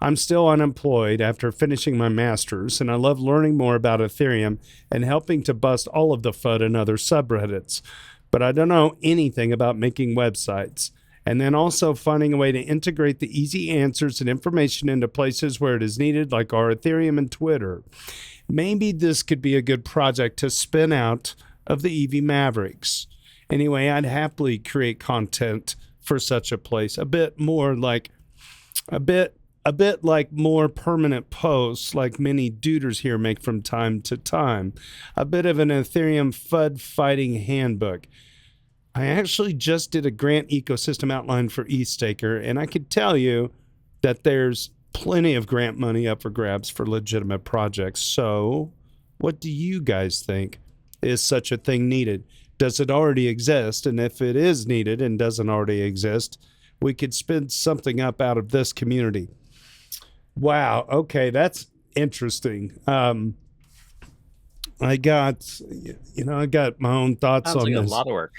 I'm still unemployed after finishing my master's, and I love learning more about Ethereum and helping to bust all of the FUD in other subreddits. But I don't know anything about making websites. And then also finding a way to integrate the easy answers and information into places where it is needed, like our Ethereum and Twitter. Maybe this could be a good project to spin out of the EV Mavericks. Anyway, I'd happily create content for such a place. A bit like more permanent posts like many duders here make from time to time. A bit of an Ethereum FUD fighting handbook. I actually just did a grant ecosystem outline for eStaker, and I could tell you that there's plenty of grant money up for grabs for legitimate projects. So what do you guys think? Is such a thing needed? Does it already exist? And if it is needed and doesn't already exist, we could spin something up out of this community. Wow. Okay, that's interesting. I got my own thoughts Sounds on like this. a lot of work.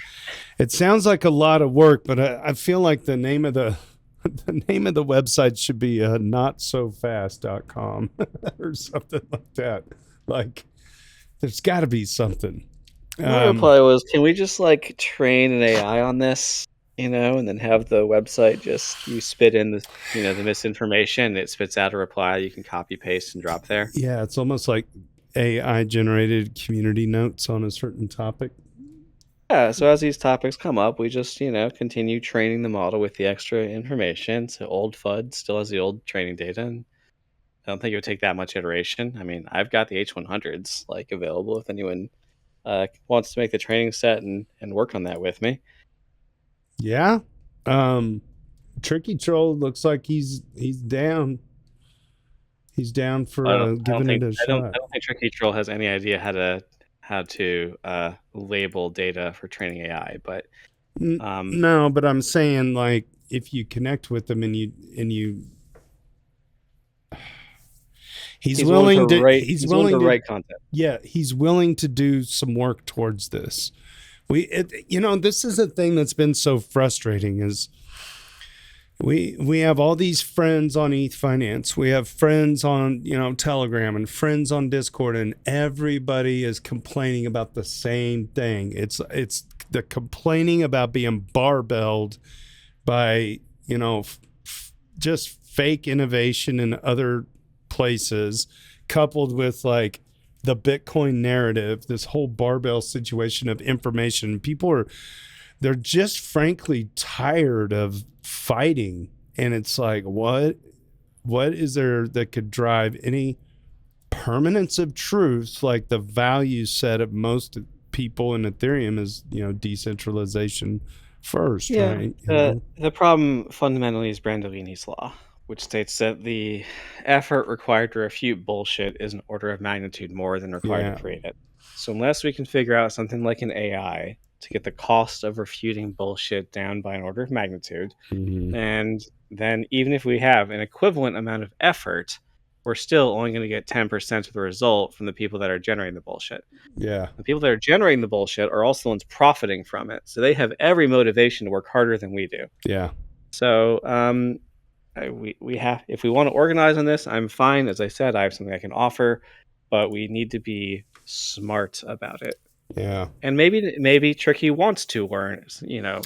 It sounds like a lot of work, but I feel like the name of the website should be notsofast.com or something like that. Like, there's got to be something. My reply was, can we just like train an AI on this, and then have the website just, you spit in the misinformation, it spits out a reply you can copy paste and drop there. Yeah, it's almost like AI generated community notes on a certain topic. Yeah, so as these topics come up, we just, continue training the model with the extra information. So old FUD still has the old training data, and I don't think it would take that much iteration. I mean, I've got the H100s like available if anyone wants to make the training set and work on that with me. Yeah. Tricky Troll looks like he's down. He's down for giving it a shot. I don't think Tricky Troll has any idea how to label data for training AI, but no, but I'm saying, like, if you connect with them and you he's willing to write content. Yeah, he's willing to do some work towards this. This is a thing that's been so frustrating is we have all these friends on Ethfinance. We have friends on, Telegram and friends on Discord, and everybody is complaining about the same thing. It's the complaining about being barbelled by, just fake innovation in other places, coupled with like the Bitcoin narrative, this whole barbell situation of information. They're just frankly tired of fighting. And it's like, what is there that could drive any permanence of truth? Like the value set of most people in Ethereum is, decentralization first, right? The problem fundamentally is Brandolini's law, which states that the effort required to refute bullshit is an order of magnitude more than required to create it. So unless we can figure out something like an AI to get the cost of refuting bullshit down by an order of magnitude, and then even if we have an equivalent amount of effort, we're still only going to get 10% of the result from the people that are generating the bullshit. Yeah. The people that are generating the bullshit are also the ones profiting from it. So they have every motivation to work harder than we do. Yeah. So we have, if we want to organize on this, I'm fine. As I said, I have something I can offer, but we need to be smart about it. Yeah. And maybe Tricky wants to learn,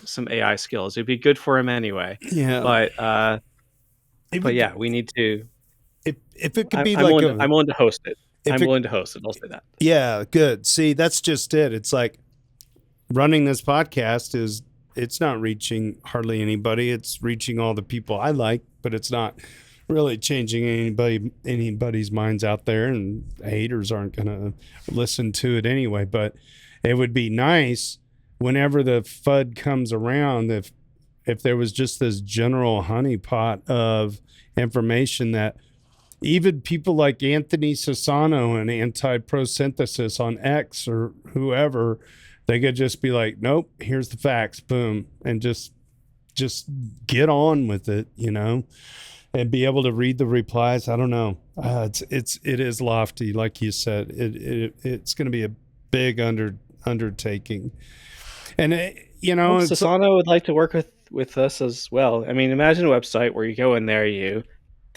some AI skills. It'd be good for him anyway. Yeah. But yeah, we need to. If it could be I'm willing to host it. Willing to host it. I'll say that. Yeah, good. See, that's just it. It's like running this podcast is reaching hardly anybody. It's reaching all the people I like, but it's not really changing anybody's minds out there, and haters aren't going to listen to it anyway. But it would be nice whenever the FUD comes around, if there was just this general honeypot of information that even people like Anthony Sassano and Anti-Prosynthesis on X or whoever, they could just be like, nope, here's the facts, boom, and just get on with it, and be able to read the replies. I don't know. It is lofty, like you said. It's going to be a big undertaking, and Sassano would like to work with us as well. I mean, imagine a website where you go in there, you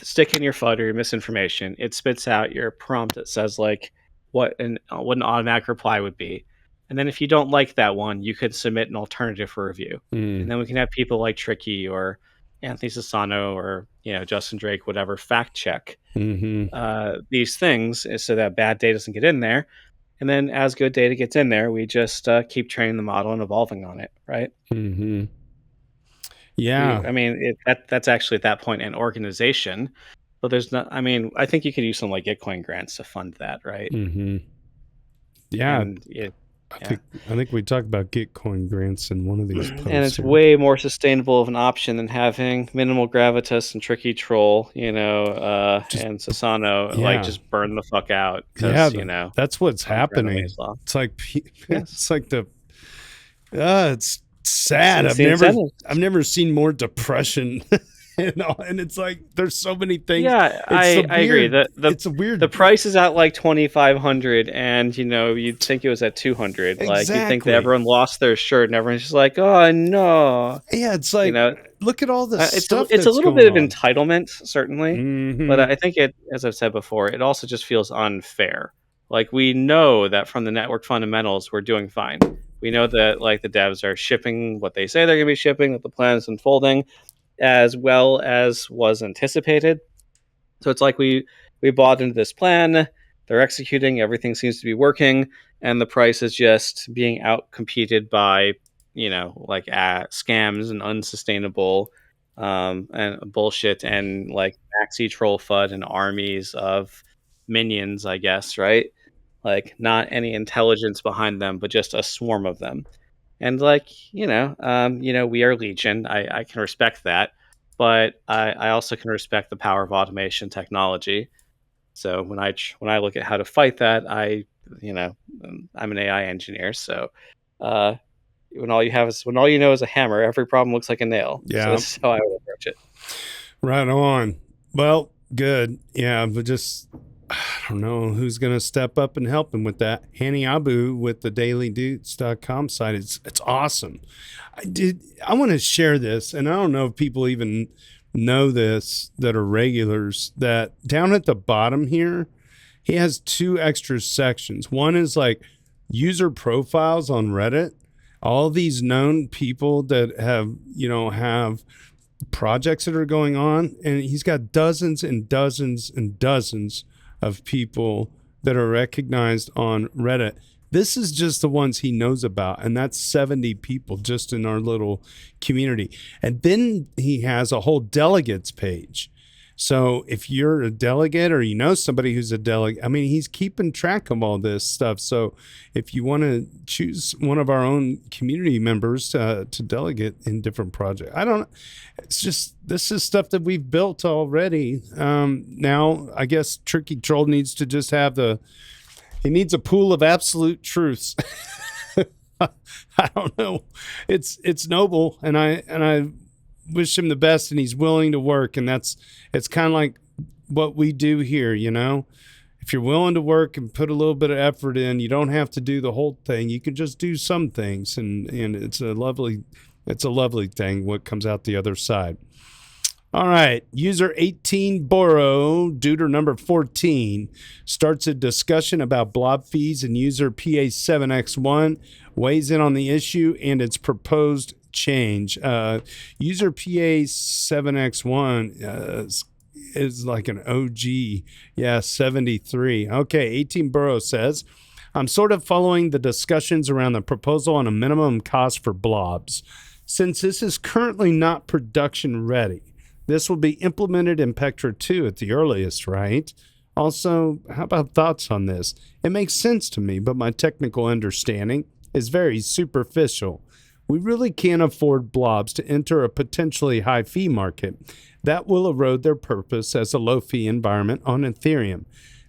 stick in your FUD or your misinformation, it spits out your prompt that says like what an automatic reply would be, and then if you don't like that one, you could submit an alternative for review, and then we can have people like Tricky or Anthony Sassano or Justin Drake, whatever, fact check these things so that bad data doesn't get in there, and then as good data gets in there, we just keep training the model and evolving on it, right? Yeah, I mean that's actually at that point an organization, but there's not. I mean, I think you could use some like Gitcoin grants to fund that, right? Yeah, I think we talked about Gitcoin grants in one of these posts, and it's way more sustainable of an option than having Minimal Gravitas and Tricky Troll, and Sassano like just burn the fuck out. That's what's happening. It's like it's like it's sad. I've never seen more depression. And it's like there's so many things. Yeah, I agree. It's weird. The price is at like 2,500, and you'd think it was at 200. Exactly. Like you'd think that everyone lost their shirt, and everyone's just like, "Oh no!" Yeah, it's like look at all this stuff. It's a little bit of entitlement, certainly, but I think as I've said before, it also just feels unfair. Like we know that from the network fundamentals, we're doing fine. We know that like the devs are shipping what they say they're going to be shipping, that the plan is unfolding as well as was anticipated. So it's like we bought into this plan, they're executing, everything seems to be working, and the price is just being out competed by scams and unsustainable and bullshit and like maxi troll FUD and armies of minions, I guess, right? Like not any intelligence behind them, but just a swarm of them. And we are Legion. I can respect that, but I also can respect the power of automation technology. So when I look at how to fight that, I'm an AI engineer. So when all you know is a hammer, every problem looks like a nail. Yeah, so that's how I would approach it. Right on. Well, good. Yeah, but just I don't know who's going to step up and help him with that. Hani Abu with the dailydoots.com site. It's awesome. I want to share this, and I don't know if people even know this that are regulars, that down at the bottom here, he has 2 extra sections. One is like user profiles on Reddit. All these known people that have projects that are going on, and he's got dozens and dozens and dozens of people that are recognized on Reddit. This is just the ones he knows about, and that's 70 people just in our little community. And then he has a whole delegates page. So if you're a delegate or somebody who's a delegate, I mean, he's keeping track of all this stuff. So if you want to choose one of our own community members to delegate in different projects, it's just, this is stuff that we've built already. Now, I guess Tricky Troll needs to just have he needs a pool of absolute truths. I don't know. It's noble, and I wish him the best, and he's willing to work, and it's kind of like what we do here. If you're willing to work and put a little bit of effort in, you don't have to do the whole thing. You can just do some things, and it's a lovely thing what comes out the other side. All right, user 18 Boro, duder number 14, starts a discussion about blob fees, and user PA7X1 weighs in on the issue and its proposed change. User PA7X1 is like an OG. Yeah, 73. Okay, 18 Boro says, I'm sort of following the discussions around the proposal on a minimum cost for blobs. Since this is currently not production ready, this will be implemented in Pectra 2 at the earliest, right? Also, how about thoughts on this? It makes sense to me, but my technical understanding is very superficial. We really can't afford blobs to enter a potentially high fee market. That will erode their purpose as a low fee environment on Ethereum.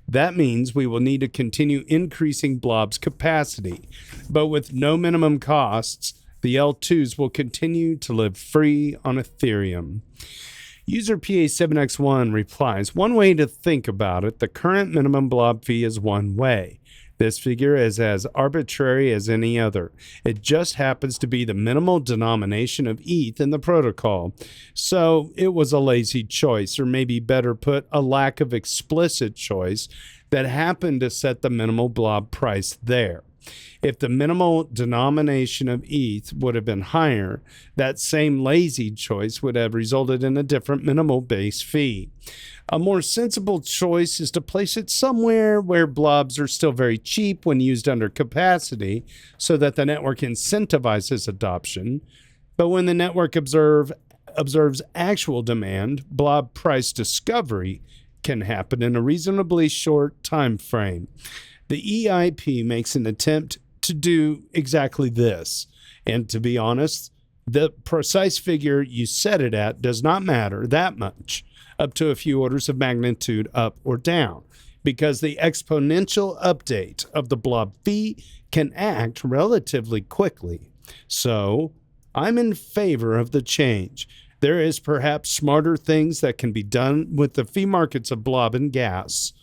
That means we will need to continue increasing blobs capacity, but with no minimum costs, the L2s will continue to live free on Ethereum. User PA7X1 replies, one way to think about it, the current minimum blob fee is one way. This figure is as arbitrary as any other. It just happens to be the minimal denomination of ETH in the protocol. So it was a lazy choice, or maybe better put, a lack of explicit choice that happened to set the minimal blob price there. If the minimal denomination of ETH would have been higher, that same lazy choice would have resulted in a different minimal base fee. A more sensible choice is to place it somewhere where blobs are still very cheap when used under capacity so that the network incentivizes adoption. But when the network observes actual demand, blob price discovery can happen in a reasonably short time frame. The EIP makes an attempt to do exactly this. And to be honest, the precise figure you set it at does not matter that much, up to a few orders of magnitude up or down, because the exponential update of the blob fee can act relatively quickly. So I'm in favor of the change. There is perhaps smarter things that can be done with the fee markets of blob and gas.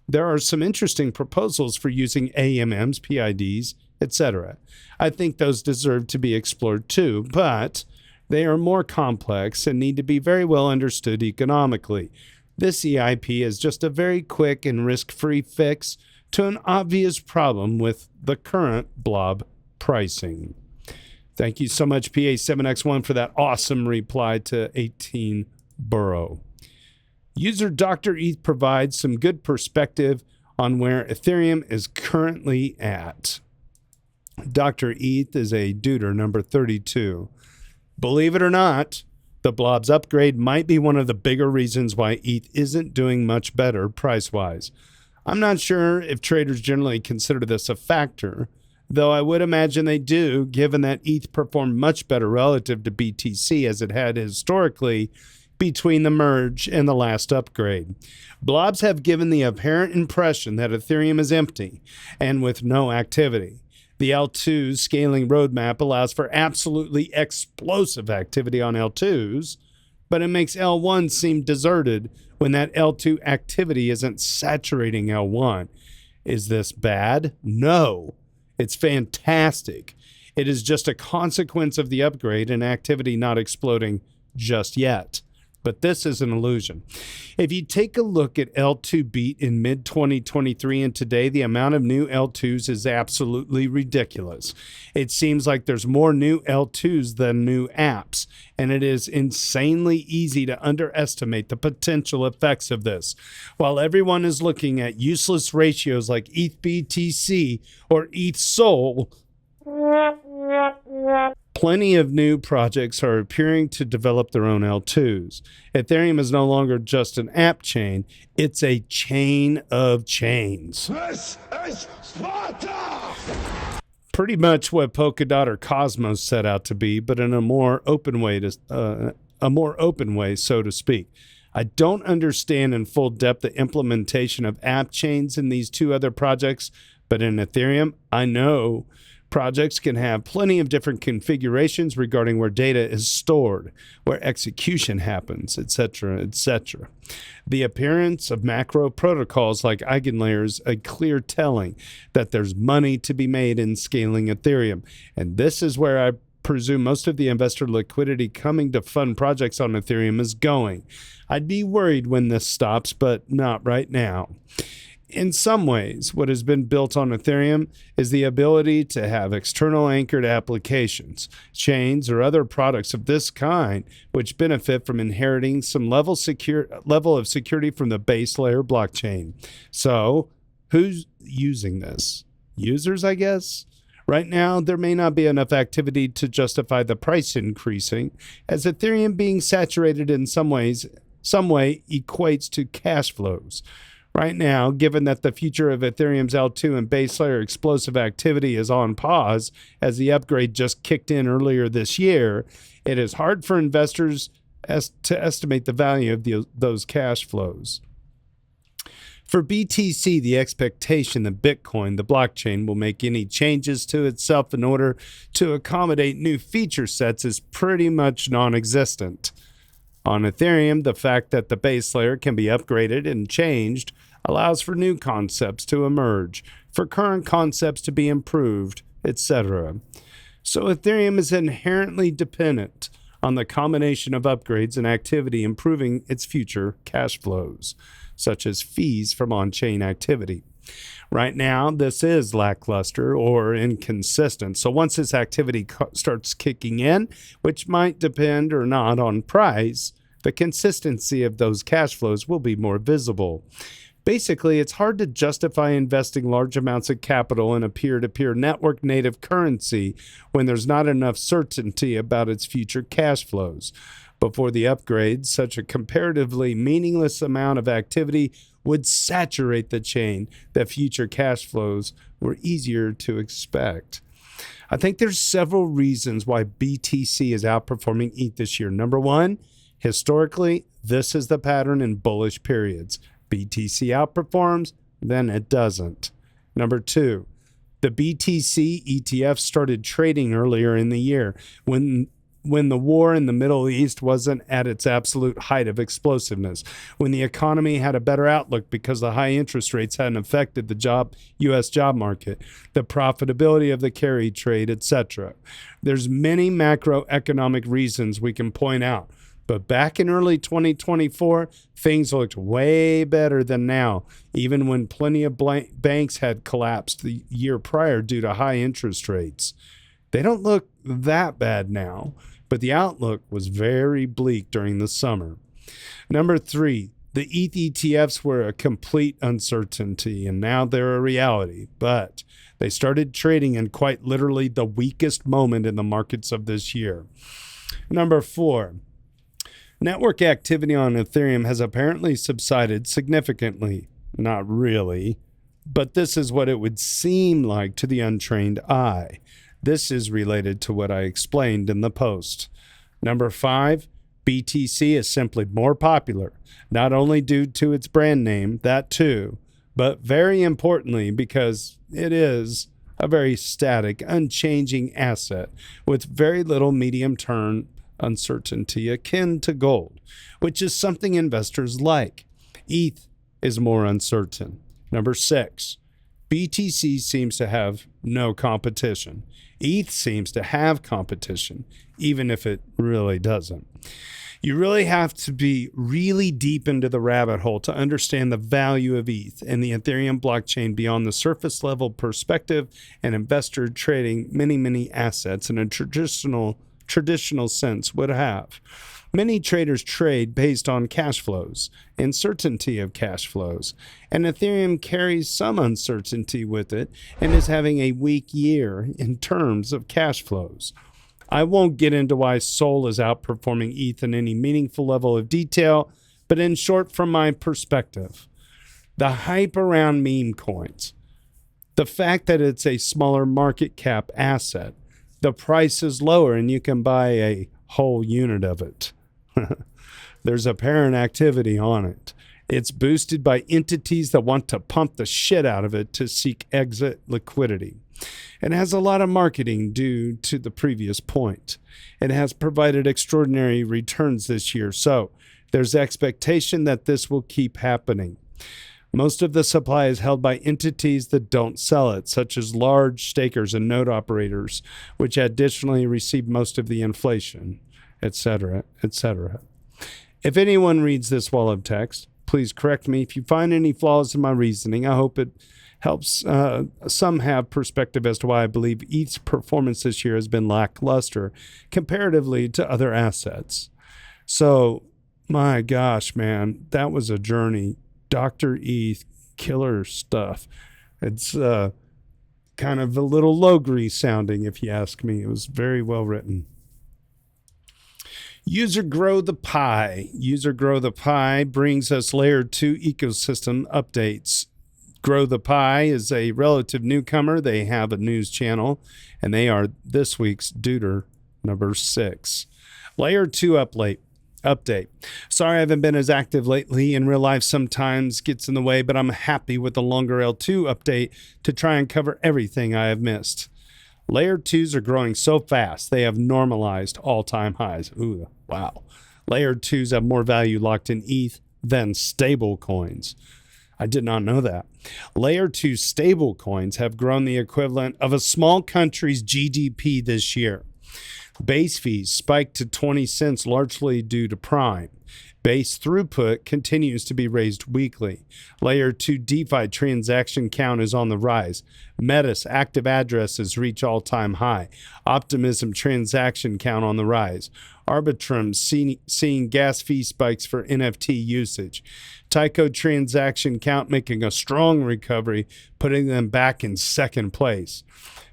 There are some interesting proposals for using AMMs, PIDs, etc. I think those deserve to be explored too, but they are more complex and need to be very well understood economically. This EIP is just a very quick and risk-free fix to an obvious problem with the current blob pricing. Thank you so much, PA7X1, for that awesome reply to 18 Burrow. User Dr. ETH provides some good perspective on where Ethereum is currently at. Dr. ETH is a duder number 32. Believe it or not, the blobs upgrade might be one of the bigger reasons why ETH isn't doing much better price-wise. I'm not sure if traders generally consider this a factor, though I would imagine they do, given that ETH performed much better relative to BTC as it had historically between the merge and the last upgrade. Blobs have given the apparent impression that Ethereum is empty and with no activity. The L2 scaling roadmap allows for absolutely explosive activity on L2s, but it makes L1 seem deserted when that L2 activity isn't saturating L1. Is this bad? No, it's fantastic. It is just a consequence of the upgrade and activity not exploding just yet. But this is an illusion. If you take a look at L2 beat in mid-2023 and today, the amount of new L2s is absolutely ridiculous. It seems like there's more new L2s than new apps, and it is insanely easy to underestimate the potential effects of this. While everyone is looking at useless ratios like ETH-BTC or ETH-SOL, plenty of new projects are appearing to develop their own L2s. Ethereum is no longer just an app chain, it's a chain of chains. This is Sparta! Pretty much what Polkadot or Cosmos set out to be, but in a more open way, so to speak. I don't understand in full depth the implementation of app chains in these two other projects, but in Ethereum, I know projects can have plenty of different configurations regarding where data is stored, where execution happens, etc., etc. The appearance of macro protocols like eigenlayers a clear telling that there's money to be made in scaling Ethereum. And this is where I presume most of the investor liquidity coming to fund projects on Ethereum is going. I'd be worried when this stops, but not right now. In some ways, what has been built on Ethereum is the ability to have external anchored applications, chains, or other products of this kind, which benefit from inheriting some level of security from the base layer blockchain. So, who's using this? Users, I guess? Right now, there may not be enough activity to justify the price increasing, as Ethereum being saturated in some way equates to cash flows. Right now, given that the future of Ethereum's L2 and base layer explosive activity is on pause as the upgrade just kicked in earlier this year, it is hard for investors to estimate the value of those cash flows. For BTC, the expectation that Bitcoin, the blockchain, will make any changes to itself in order to accommodate new feature sets is pretty much non-existent. On Ethereum, the fact that the base layer can be upgraded and changed allows for new concepts to emerge, for current concepts to be improved, etc. So Ethereum is inherently dependent on the combination of upgrades and activity improving its future cash flows, such as fees from on-chain activity. Right now, this is lackluster or inconsistent. So once this activity starts kicking in, which might depend or not on price, the consistency of those cash flows will be more visible. Basically, it's hard to justify investing large amounts of capital in a peer-to-peer network native currency when there's not enough certainty about its future cash flows. Before the upgrade, such a comparatively meaningless amount of activity would saturate the chain that future cash flows were easier to expect. I think there's several reasons why BTC is outperforming ETH this year. Number one, historically, this is the pattern in bullish periods. BTC outperforms, then it doesn't. Number two, the BTC ETF started trading earlier in the year when the war in the Middle East wasn't at its absolute height of explosiveness, when the economy had a better outlook because the high interest rates hadn't affected the U.S. job market, the profitability of the carry trade, etc. There's many macroeconomic reasons we can point out, but back in early 2024, things looked way better than now, even when plenty of banks had collapsed the year prior due to high interest rates. They don't look that bad now, but the outlook was very bleak during the summer. Number three, the ETH ETFs were a complete uncertainty, and now they're a reality, but they started trading in quite literally the weakest moment in the markets of this year. Number four, network activity on Ethereum has apparently subsided significantly. Not really, but this is what it would seem like to the untrained eye. This is related to what I explained in the post. Number five, BTC is simply more popular, not only due to its brand name, that too, but very importantly because it is a very static, unchanging asset with very little medium-term uncertainty akin to gold, which is something investors like. ETH is more uncertain. Number six, BTC seems to have no competition. ETH seems to have competition, even if it really doesn't. You really have to be really deep into the rabbit hole to understand the value of ETH and the Ethereum blockchain beyond the surface level perspective and investor trading many assets in a traditional sense would have. Many traders trade based on cash flows and certainty of cash flows, and Ethereum carries some uncertainty with it and is having a weak year in terms of cash flows. I won't get into why Sol is outperforming ETH in any meaningful level of detail, but in short, from my perspective, the hype around meme coins, the fact that it's a smaller market cap asset, the price is lower and you can buy a whole unit of it. There's apparent activity on it. It's boosted by entities that want to pump the shit out of it to seek exit liquidity. It has a lot of marketing due to the previous point. It has provided extraordinary returns this year, so there's expectation that this will keep happening. Most of the supply is held by entities that don't sell it, such as large stakers and node operators, which additionally receive most of the inflation, etc., etc. If anyone reads this wall of text, please correct me if you find any flaws in my reasoning. I hope it helps some have perspective as to why I believe ETH's performance this year has been lackluster comparatively to other assets. So, my gosh, man, that was a journey. Dr. ETH, killer stuff. It's kind of a little low-gree sounding, if you ask me. It was very well written. User Grow the Pie. User Grow the Pie brings us Layer 2 ecosystem updates. Grow the Pie is a relative newcomer. They have a news channel, and they are this week's Duder number 6. Layer 2 update. Sorry I haven't been as active lately. In real life sometimes gets in the way, but I'm happy with the longer L2 update to try and cover everything I have missed. Layer 2s are growing so fast, they have normalized all-time highs. Ooh, wow. Layer 2s have more value locked in ETH than stable coins. I did not know that. Layer 2 stable coins have grown the equivalent of a small country's GDP this year. Base fees spiked to 20 cents largely due to Prime. Base throughput continues to be raised weekly. Layer 2 DeFi transaction count is on the rise. Metis active addresses reach all-time high. Optimism transaction count on the rise. Arbitrum seeing gas fee spikes for NFT usage. Tyco transaction count making a strong recovery, putting them back in second place.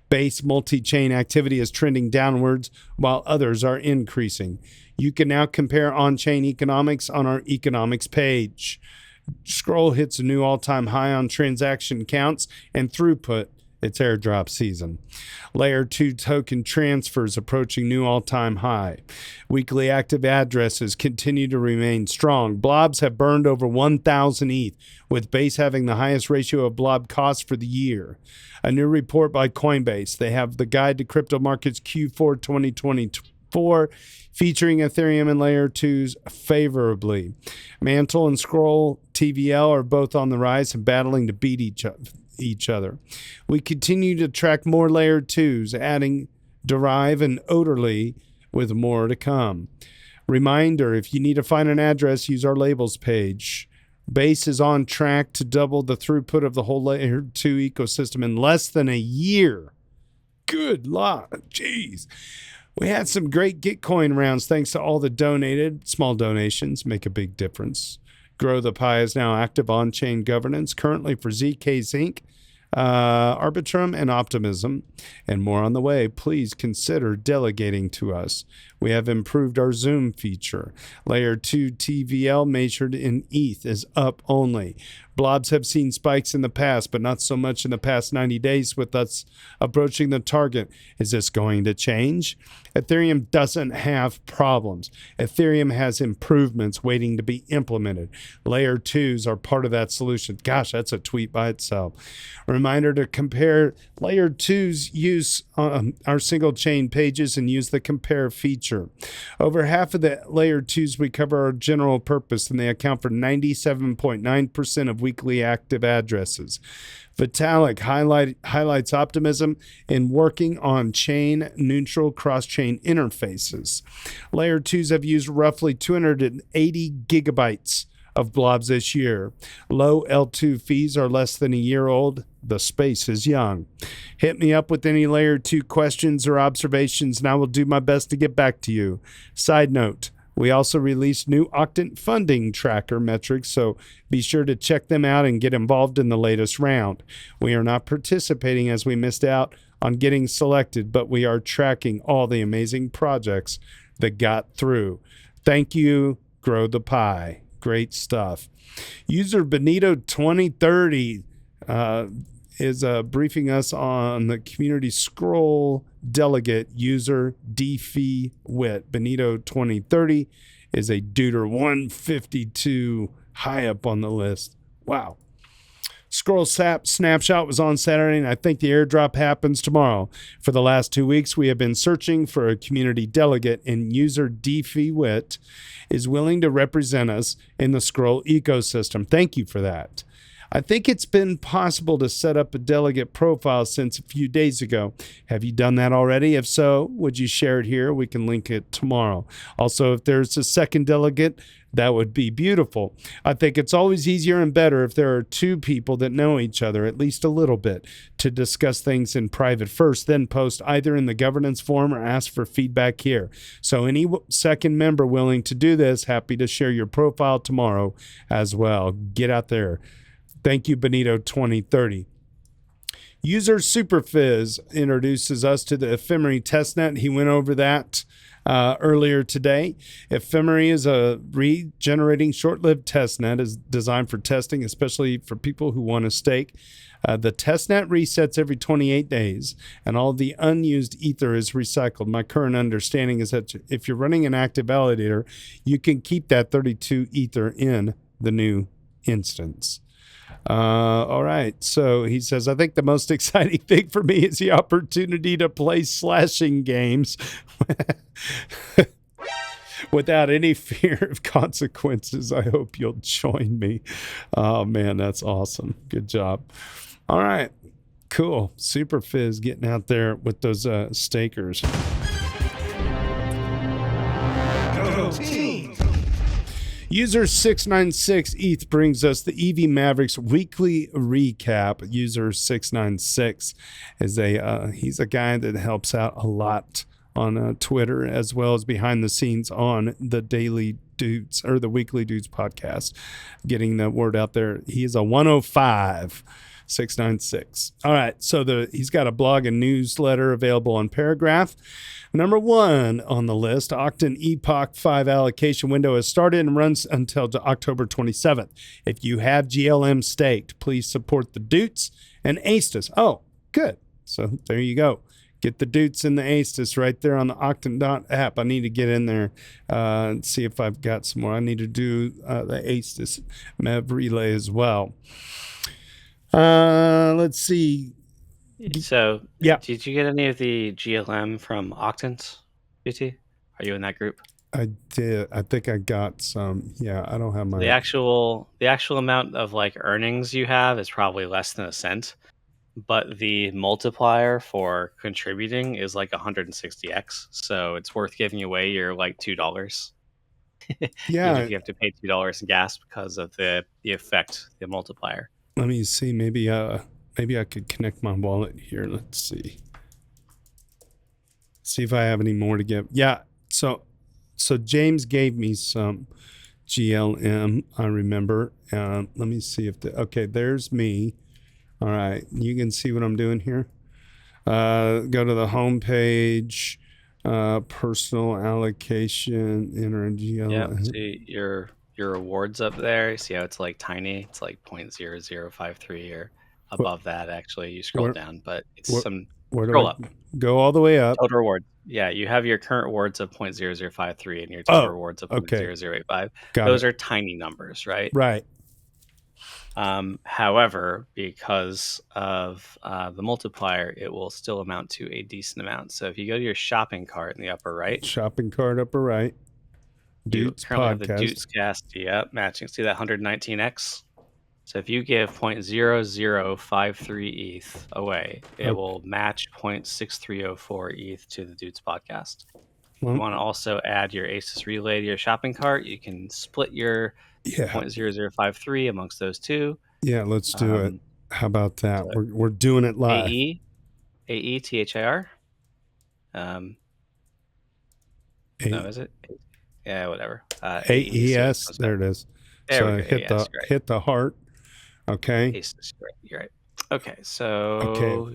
Base multi-chain activity is trending downwards while others are increasing. You can now compare on-chain economics on our economics page. Scroll hits a new all-time high on transaction counts and throughput. It's airdrop season. Layer 2 token transfers approaching new all-time high. Weekly active addresses continue to remain strong. Blobs have burned over 1,000 ETH, with Base having the highest ratio of blob cost for the year. A new report by Coinbase. They have the Guide to Crypto Markets Q4 2024 featuring Ethereum and Layer 2s favorably. Mantle and Scroll TVL are both on the rise and battling to beat each other. We continue to track more Layer 2s, adding Derive and Odorly with more to come. Reminder, if you need to find an address, use our labels page. Base is on track to double the throughput of the whole Layer 2 ecosystem in less than a year. Good luck. Jeez. We had some great Gitcoin rounds thanks to all the donated. Small donations make a big difference. Grow the Pie is now active on-chain governance, currently for ZK Zinc, Arbitrum, and Optimism, and more on the way. Please consider delegating to us. We have improved our Zoom feature. Layer 2 TVL measured in ETH is up only. Blobs have seen spikes in the past, but not so much in the past 90 days with us approaching the target. Is this going to change? Ethereum doesn't have problems. Ethereum has improvements waiting to be implemented. Layer 2s are part of that solution. Gosh, that's a tweet by itself. Reminder to compare Layer 2's use on our single chain pages and use the compare feature. Over half of the Layer 2s we cover are general purpose, and they account for 97.9% of weekly active addresses. Vitalik highlights optimism in working on chain-neutral cross-chain interfaces. Layer 2s have used roughly 280 gigabytes of blobs this year. Low L2 fees are less than a year old. The space is young. Hit me up with any Layer 2 questions or observations, and I will do my best to get back to you. Side note, we also released new Octant funding tracker metrics, so be sure to check them out and get involved in the latest round. We are not participating as we missed out on getting selected, but we are tracking all the amazing projects that got through. Thank you, Grow the Pie. Great stuff. User Benito 2030 is briefing us on the community scroll delegate user DeFi Wit. Benito 2030 is a Duder 152 high up on the list. Wow. Scroll snapshot was on Saturday, and I think the airdrop happens tomorrow. For the last 2 weeks, we have been searching for a community delegate, and user DeFi Wit is willing to represent us in the Scroll ecosystem. Thank you for that. I think it's been possible to set up a delegate profile since a few days ago. Have you done that already? If so, would you share it here? We can link it tomorrow. Also, if there's a second delegate, that would be beautiful. I think it's always easier and better if there are two people that know each other, at least a little bit, to discuss things in private first, then post either in the governance forum or ask for feedback here. So any second member willing to do this, happy to share your profile tomorrow as well. Get out there. Thank you, Benito 2030. User Superphiz introduces us to the ephemery testnet. He went over that earlier today. Ephemery is a regenerating short-lived testnet, is designed for testing, especially for people who want to stake. The testnet resets every 28 days, and all the unused ether is recycled. My current understanding is that if you're running an active validator, you can keep that 32 ether in the new instance. All right. So he says, I think the most exciting thing for me is the opportunity to play slashing games without any fear of consequences. I hope you'll join me. Oh, man, that's awesome. Good job. All right. Cool. Superphiz getting out there with those stakers. Go team! User 696 ETH brings us the EV Mavericks weekly recap. User 696 is he's a guy that helps out a lot on Twitter, as well as behind the scenes on the Daily Doots or the Weekly Doots podcast, getting the word out there. He is a 105. 696. All right, so he's got a blog and newsletter available on Paragraph. Number 1 on the list, Octane Epoch 5 allocation window has started and runs until October 27th. If you have GLM staked, please support the Doots and Astus. Oh, good. So there you go. Get the Doots and the Astus right there on the Octane.app. I need to get in there and see if I've got some more. I need to do the Astus Mev relay as well. Let's see. So, yeah, did you get any of the GLM from Octans, BT? Are you in that group? I did. I think I got some. Yeah, I don't have my The actual amount of like earnings you have is probably less than a cent, but the multiplier for contributing is like 160x. So it's worth giving away your like $2. Yeah, Even if you have to pay $2 in gas because of the effect, the multiplier. Let me see. Maybe I could connect my wallet here. Let's see. See if I have any more to give. Yeah. So James gave me some GLM. I remember. Let me see if okay. There's me. All right. You can see what I'm doing here. Go to the home page. Personal allocation. Enter GLM. Yeah. See your rewards up there. See how it's like tiny? It's like 0.0053 or above that. Actually, you scroll down, but it's scroll up. Go all the way up. Total rewards. Yeah, you have your current rewards of 0.0053 and your total rewards of 0.0085. Those are tiny numbers, right? Right. However, because of the multiplier, it will still amount to a decent amount. So if you go to your shopping cart in the upper right, Doots currently have the podcast. Doots cast, matching. See that 119x? So if you give 0.0053 ETH away, it will match 0.6304 ETH to the Doots podcast. If you want to also add your Asus relay to your shopping cart, you can split your 0.0053 amongst those two. Yeah, let's do it. How about that? We're doing it live. AETHIR. No, is it? Yeah, whatever. AES. There it is. There we go. Hit the heart. Okay. You're right. Okay, so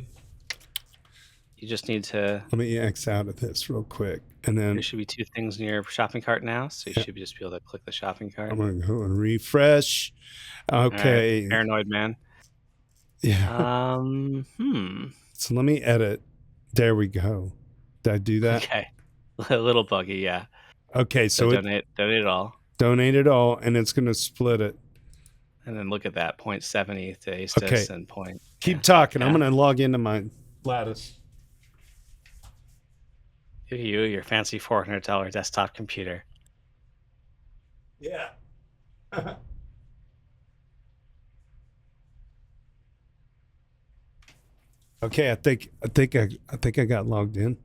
you just need to. Let me X out of this real quick, and then there should be 2 things in your shopping cart now, so you should just be able to click the shopping cart. I'm gonna go and refresh. Okay. Right. Paranoid man. Yeah. So let me edit. There we go. Did I do that? Okay. A little buggy, yeah. Okay, so donate it all. Donate it all, and it's gonna split it. And then look at that 0.70 to Astus and point. Keep talking. I'm gonna log into my Lattice. Your fancy $400 desktop computer. Yeah. Okay, I think I got logged in.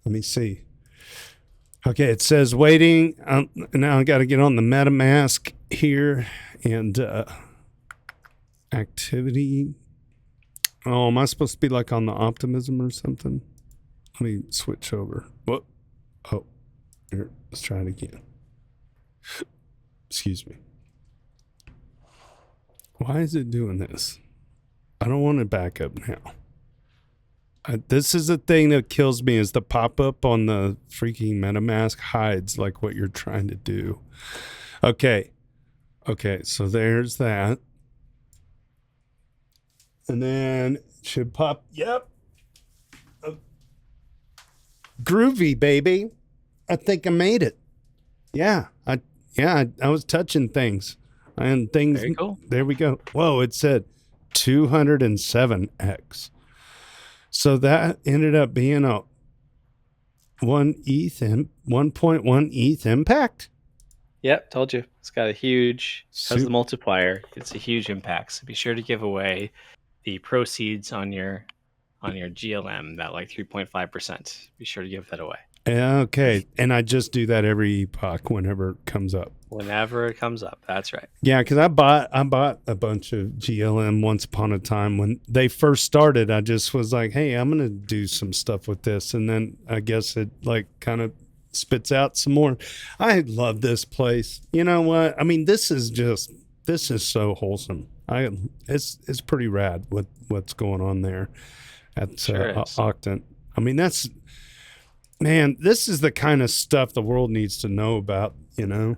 Let me see. Okay, it says waiting. Now I got to get on the MetaMask here and activity. Oh, am I supposed to be like on the Optimism or something? Let me switch over. What? Oh, here. Let's try it again. Excuse me. Why is it doing this? I don't want to back up now. This is the thing that kills me is the pop-up on the freaking MetaMask hides like what you're trying to do. Okay, so there's that. And then it should pop. Yep. Groovy, baby. I think I made it. Yeah, I was touching things. And things. Very cool. There we go. Whoa, it said 207x. So that ended up being a 1.1 ETH impact. Yep, told you. It's got a huge, has the multiplier. It's a huge impact. So be sure to give away the proceeds on your GLM, that like 3.5%. Be sure to give that away. Okay. And I just do that every epoch whenever it comes up. Whenever it comes up. That's right. Yeah, because I bought a bunch of GLM once upon a time. When they first started, I just was like, hey, I'm going to do some stuff with this. And then I guess it like kind of spits out some more. I love this place. You know what? I mean, this is so wholesome. It's pretty rad what's going on there at Octant. I mean, this is the kind of stuff the world needs to know about, you know?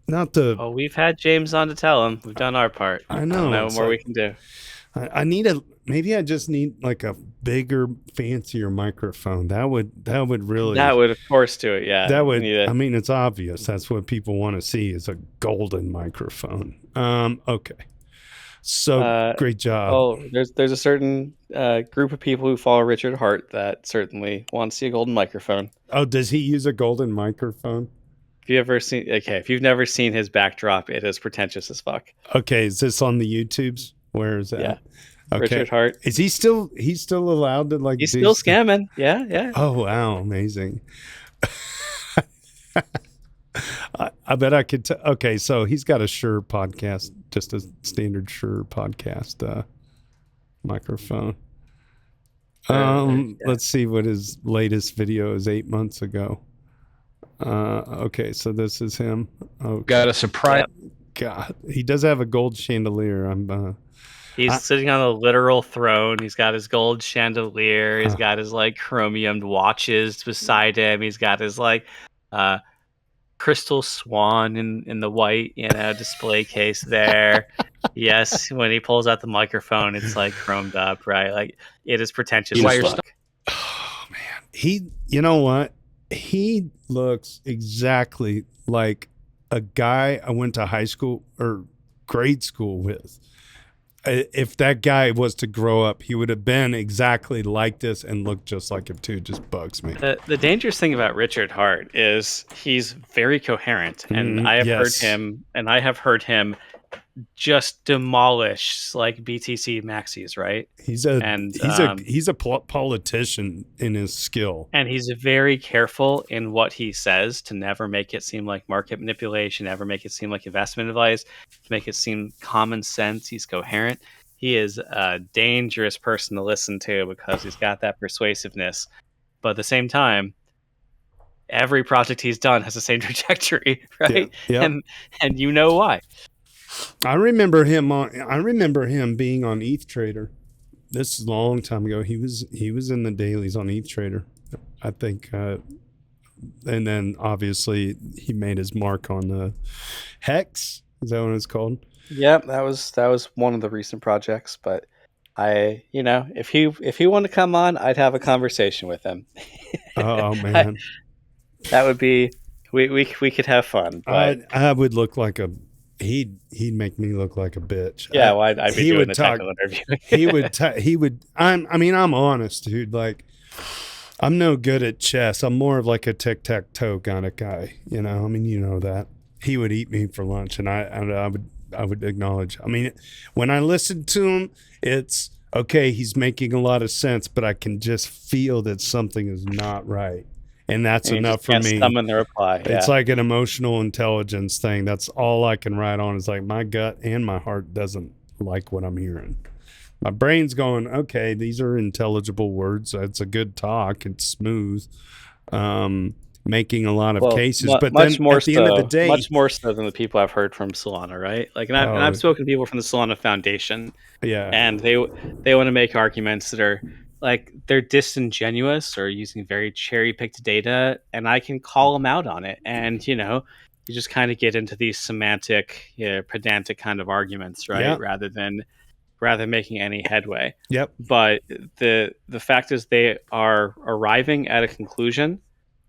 Not the... Oh, we've had James on to tell him. We've done our part. I know. I don't know what more we can do. Maybe I just need like a bigger, fancier microphone. That would really... That would, of course, do it, yeah. That would... I mean, it's obvious. That's what people want to see is a golden microphone. Okay. So, great job. Oh, there's a certain group of people who follow Richard Hart that certainly want to see a golden microphone. Oh, does he use a golden microphone? If you've never seen his backdrop, it is pretentious as fuck. Okay, is this on the YouTubes? Where is that? Yeah. Okay. Richard Hart. Is he's still allowed to like? He's still scamming. Yeah. Oh wow, amazing. I bet I could. Okay, so he's got a Shure podcast, just a standard Shure podcast microphone. Let's see what his latest video is 8 months ago. Okay, so this is him. Okay. Got a surprise. God, he does have a gold chandelier. He's sitting on a literal throne. He's got his gold chandelier. He's got his like chromiumed watches beside him. He's got his like crystal swan in the white display case there. Yes, when he pulls out the microphone, it's like chromed up, right? Like it is pretentious. Oh man, you know what? He looks exactly like a guy I went to high school or grade school with. If that guy was to grow up, he would have been exactly like this and looked just like him too. Just bugs me. The dangerous thing about Richard Hart is he's very coherent, and I have heard him just demolish like BTC maxis, right? He's a politician in his skill, and he's very careful in what he says to never make it seem like market manipulation, never make it seem like investment advice, to make it seem common sense. He's coherent. He is a dangerous person to listen to because he's got that persuasiveness, but at the same time, every project he's done has the same trajectory, right? Yeah. And you know why. I remember him being on ETH Trader. This is a long time ago. He was in the dailies on ETH Trader, I think. And then obviously he made his mark on the Hex. Is that what it's called? Yep, that was one of the recent projects. But if he wanted to come on, I'd have a conversation with him. Oh man, that would be we could have fun. But I would look like a. He'd make me look like a bitch. Yeah, well, I'd be doing a technical interview. he would. I'm honest, dude. Like, I'm no good at chess. I'm more of like a tic-tac-toe kind of guy. You know, I mean, you know that. He would eat me for lunch, and I would acknowledge. I mean, when I listen to him, it's okay. He's making a lot of sense, but I can just feel that something is not right. And that's enough for me. Summon the reply. It's like an emotional intelligence thing. That's all I can write on. Is like my gut and my heart doesn't like what I'm hearing. My brain's going, okay, these are intelligible words. It's a good talk. It's smooth. making a lot of cases. But much then more at the end of the day, much more so than the people I've heard from Solana, right? Like, and I've spoken to people from the Solana Foundation, and they want to make arguments that are like they're disingenuous or using very cherry picked data, and I can call them out on it. And you just kind of get into these semantic, pedantic kind of arguments, right? Rather than making any headway. Yep. But the fact is they are arriving at a conclusion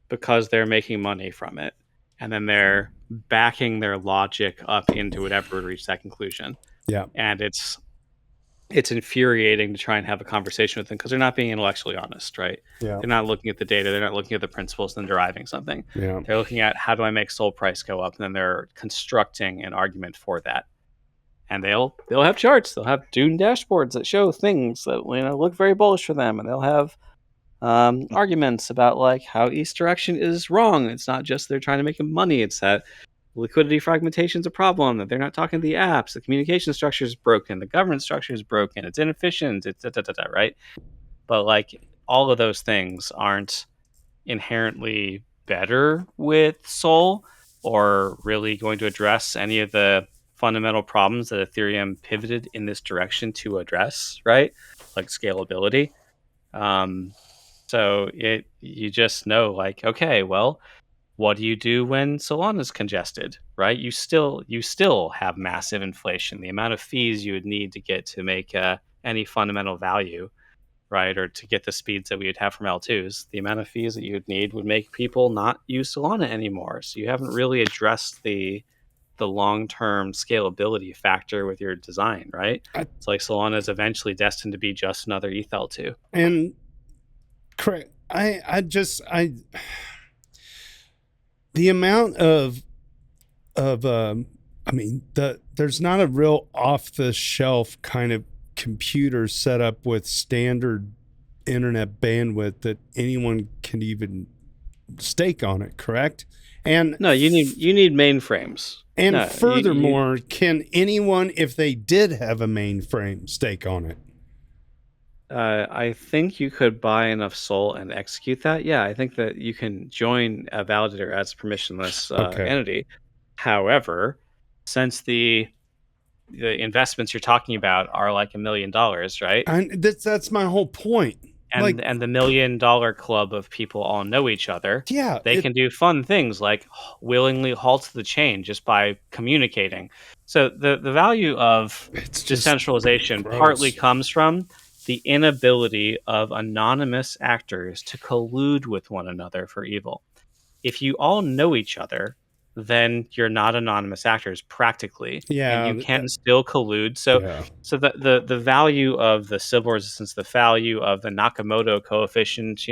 because they're making money from it, and then they're backing their logic up into whatever to reach that conclusion. Yeah. And it's infuriating to try and have a conversation with them because they're not being intellectually honest, right? Yeah. They're not looking at the data, they're not looking at the principles and deriving something. Yeah. They're looking at how do I make SOL price go up, and then they're constructing an argument for that. And they'll have charts, they'll have Dune dashboards that show things that look very bullish for them, and they'll have arguments about like how each direction is wrong. It's not just they're trying to make money, it's that liquidity fragmentation is a problem, that they're not talking to the apps, the communication structure is broken, the governance structure is broken, it's inefficient, it's right? But like all of those things aren't inherently better with SOL or really going to address any of the fundamental problems that Ethereum pivoted in this direction to address, right? Like scalability. So you just know, like, okay, well, what do you do when Solana's congested, right? You still have massive inflation. The amount of fees you would need to get to make any fundamental value, right, or to get the speeds that we would have from L2s, the amount of fees that you would need would make people not use Solana anymore. So you haven't really addressed the long-term scalability factor with your design, right? It's like Solana is eventually destined to be just another ETH2. And correct. The amount of there's not a real off-the-shelf kind of computer set up with standard internet bandwidth that anyone can even stake on it, correct? And no, you need mainframes. And furthermore, can anyone, if they did have a mainframe, stake on it? I think you could buy enough SOL and execute that. Yeah, I think that you can join a validator as a permissionless entity. However, since the investments you're talking about are like $1 million, right? And that's my whole point. And the $1 million club of people all know each other. Yeah, they can do fun things like willingly halt the chain just by communicating. So the value of decentralization partly comes from the inability of anonymous actors to collude with one another for evil. If you all know each other, then you're not anonymous actors practically. Yeah, and you can still collude. So the value of the Sybil resistance, the value of the Nakamoto coefficient,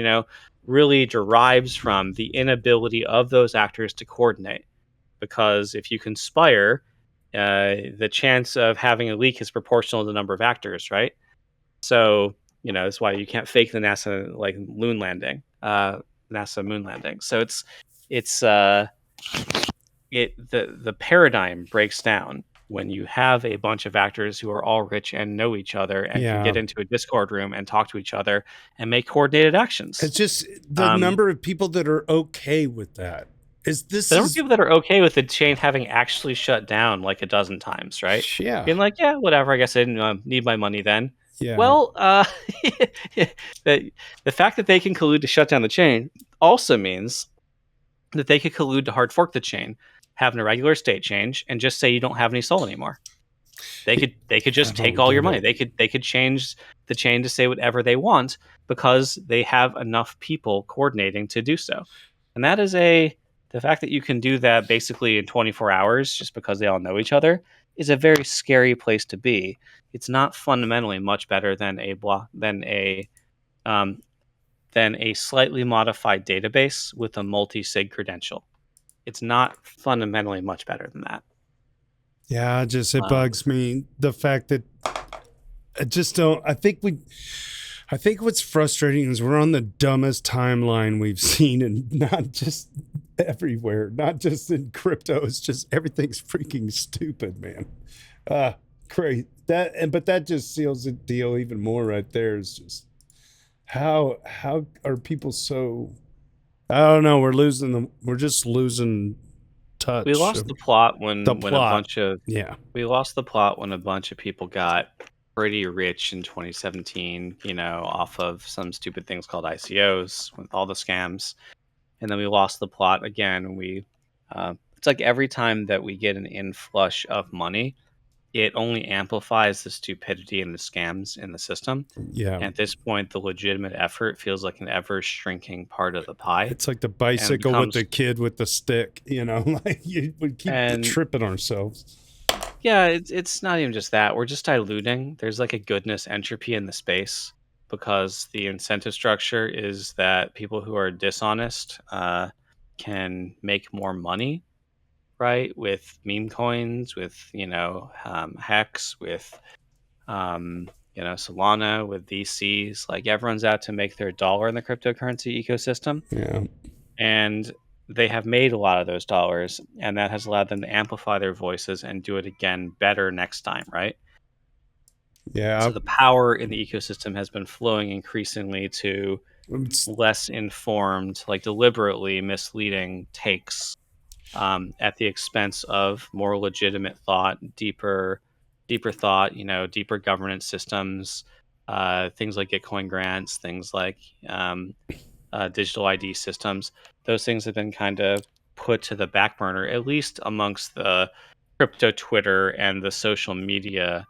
really derives from the inability of those actors to coordinate. Because if you conspire, the chance of having a leak is proportional to the number of actors, right? So, that's why you can't fake the NASA moon landing. NASA moon landing. So the paradigm breaks down when you have a bunch of actors who are all rich and know each other and can get into a Discord room and talk to each other and make coordinated actions. It's just the number of people that are okay with that. The number of people that are okay with the chain having actually shut down like a dozen times, right? Yeah. Being like, yeah, whatever. I guess I didn't need my money then. Yeah. Well, the fact that they can collude to shut down the chain also means that they could collude to hard fork the chain, have an irregular state change, and just say you don't have any SOL anymore. They could just take all your money. They could change the chain to say whatever they want because they have enough people coordinating to do so. And that is the fact that you can do that basically in 24 hours just because they all know each other is a very scary place to be. It's not fundamentally much better than a slightly modified database with a multi-sig credential. It's not fundamentally much better than that. Yeah, it bugs me the fact that I just don't. I think what's frustrating is we're on the dumbest timeline we've seen, and not just everywhere, not just in crypto. It's just everything's freaking stupid, man. Crazy but that just seals the deal even more. Right there is just how are people so. I don't know. We're just losing touch. We lost the plot when The a plot. bunch of Yeah. we lost the plot when a bunch of people got pretty rich in 2017, off of some stupid things called ICOs with all the scams. And then we lost the plot again. It's like every time that we get an inflush of money, it only amplifies the stupidity and the scams in the system. Yeah. And at this point, the legitimate effort feels like an ever shrinking part of the pie. It's like the bicycle with the kid with the stick, like we keep tripping ourselves. Yeah, it's not even just that. We're just diluting. There's like a goodness entropy in the space because the incentive structure is that people who are dishonest can make more money, right? With meme coins, with Hex, with Solana, with VCs. Like everyone's out to make their dollar in the cryptocurrency ecosystem. Yeah, and they have made a lot of those dollars, and that has allowed them to amplify their voices and do it again better next time, right? Yeah. So the power in the ecosystem has been flowing increasingly to less informed, like deliberately misleading takes at the expense of more legitimate thought, deeper thought, deeper governance systems, things like Gitcoin grants, things like digital ID systems. Those things have been kind of put to the back burner, at least amongst the crypto Twitter and the social media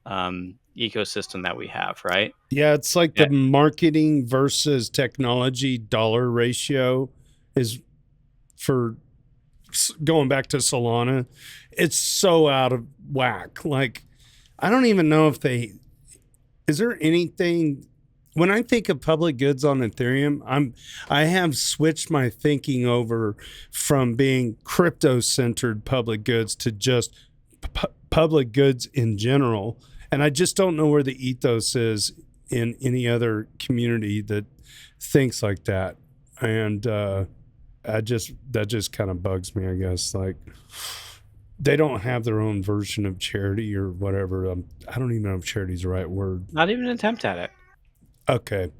ecosystem that we have, right? Yeah, it's like the marketing versus technology dollar ratio is, for going back to Solana, it's so out of whack. Like, I don't even know if is there anything. When I think of public goods on Ethereum, I have switched my thinking over from being crypto-centered public goods to just public goods in general. And I just don't know where the ethos is in any other community that thinks like that. And that just kind of bugs me, I guess. Like, they don't have their own version of charity or whatever. I don't even know if charity is the right word. Not even an attempt at it. Okay.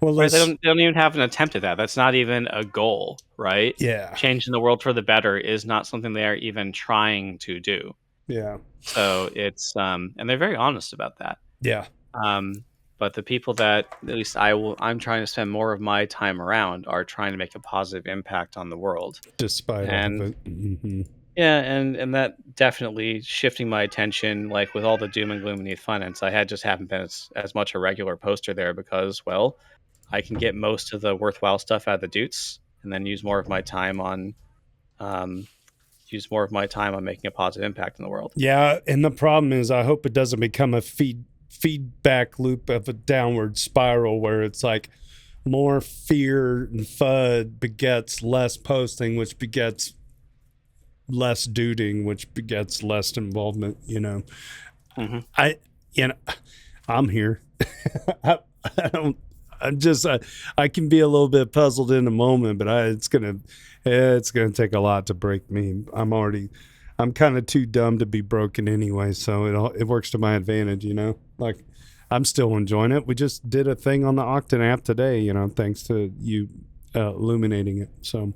Well, right, they don't even have an attempt at that. That's not even a goal, right? Yeah. Changing the world for the better is not something they are even trying to do. Yeah. So it's and they're very honest about that. Yeah. But the people that at least I'm trying to spend more of my time around are trying to make a positive impact on the world. Despite all of it. Mm-hmm. Yeah, and that definitely shifting my attention, like with all the doom and gloom in Ethfinance, I just haven't been as much a regular poster there because, well, I can get most of the worthwhile stuff out of the Doots and then use more of my time on making a positive impact in the world. Yeah, and the problem is I hope it doesn't become a feedback loop of a downward spiral where it's like more fear and FUD begets less posting, which begets less duding, which begets less involvement. Mm-hmm. I'm here. I can be a little bit puzzled in a moment, but it's gonna take a lot to break me. I'm kind of too dumb to be broken anyway, so it works to my advantage. Like, I'm still enjoying it. We just did a thing on the Octane app today, thanks to you illuminating it. So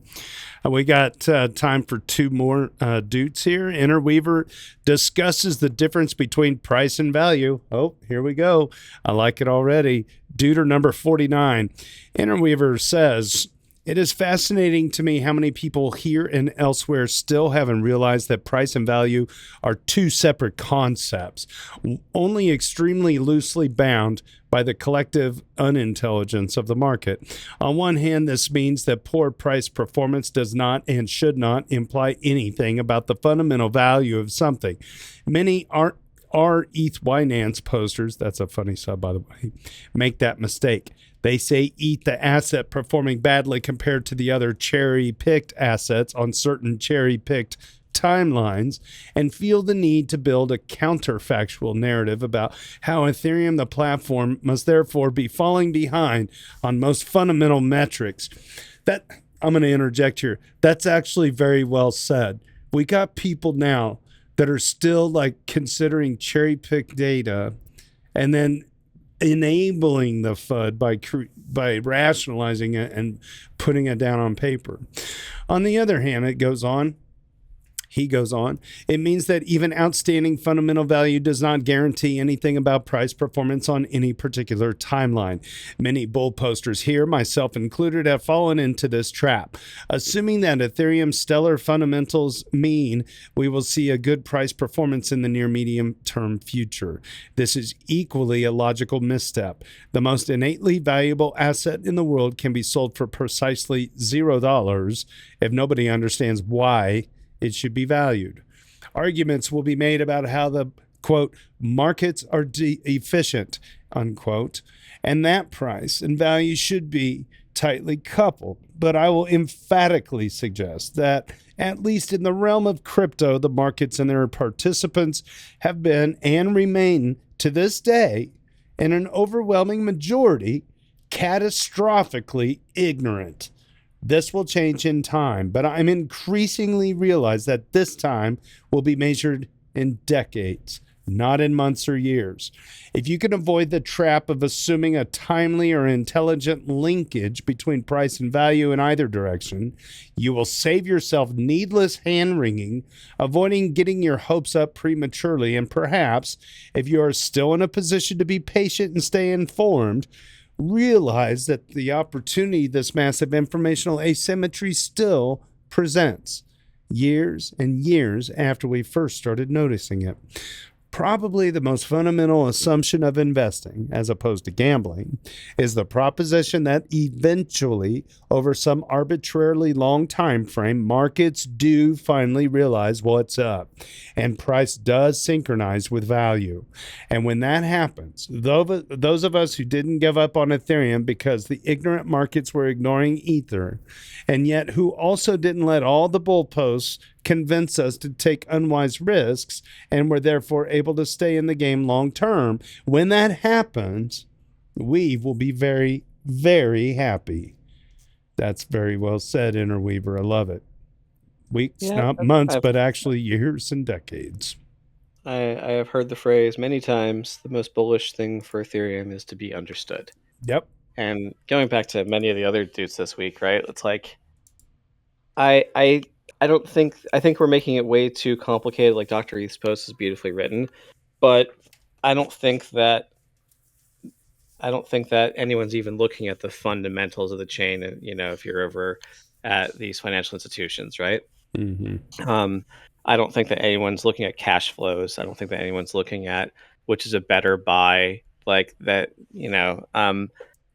we got time for two more Doots here. Interweaver discusses the difference between price and value. Oh, here we go. I like it already. Duder number 49. Interweaver says, "It is fascinating to me how many people here and elsewhere still haven't realized that price and value are two separate concepts, only extremely loosely bound by the collective unintelligence of the market. On one hand, this means that poor price performance does not and should not imply anything about the fundamental value of something. Many are Ethfinance posters," that's a funny sub, by the way, "make that mistake. They say ETH, the asset, performing badly compared to the other cherry-picked assets on certain cherry-picked timelines, and feel the need to build a counterfactual narrative about how Ethereum, the platform, must therefore be falling behind on most fundamental metrics." That, I'm going to interject here, that's actually very well said. We got people now that are still like considering cherry-picked data and then enabling the FUD by rationalizing it and putting it down on paper. On the other hand, he goes on, it means that even outstanding fundamental value does not guarantee anything about price performance on any particular timeline. Many bull posters here, myself included, have fallen into this trap, assuming that Ethereum's stellar fundamentals mean we will see a good price performance in the near medium term future. This is equally a logical misstep. The most innately valuable asset in the world can be sold for precisely $0 if nobody understands why it should be valued. Arguments will be made about how the, quote, markets are efficient, unquote, and that price and value should be tightly coupled. But I will emphatically suggest that, at least in the realm of crypto, the markets and their participants have been and remain to this day, in an overwhelming majority, catastrophically ignorant. This will change in time, but I'm increasingly realize that this time will be measured in decades, not in months or years. If you can avoid the trap of assuming a timely or intelligent linkage between price and value in either direction, you will save yourself needless hand-wringing, avoiding getting your hopes up prematurely, and perhaps, if you are still in a position to be patient and stay informed, realize that the opportunity this massive informational asymmetry still presents years and years after we first started noticing it. Probably the most fundamental assumption of investing, as opposed to gambling, is the proposition that eventually, over some arbitrarily long time frame, markets do finally realize what's up, and price does synchronize with value. And when that happens, those of us who didn't give up on Ethereum because the ignorant markets were ignoring Ether, and yet who also didn't let all the bull posts convince us to take unwise risks and were therefore able to stay in the game long term, when that happens, we will be very, very happy. That's very well said, Interweaver. I love it. Weeks, not months, but actually years and decades. I have heard the phrase many times, the most bullish thing for Ethereum is to be understood. Yep. And going back to many of the other dudes this week, right? It's like, I think we're making it way too complicated. Like Dr. Eith's post is beautifully written, but I don't think that anyone's even looking at the fundamentals of the chain. And if you're over at these financial institutions, right? Mm-hmm. I don't think that anyone's looking at cash flows. I don't think that anyone's looking at which is a better buy. Like that,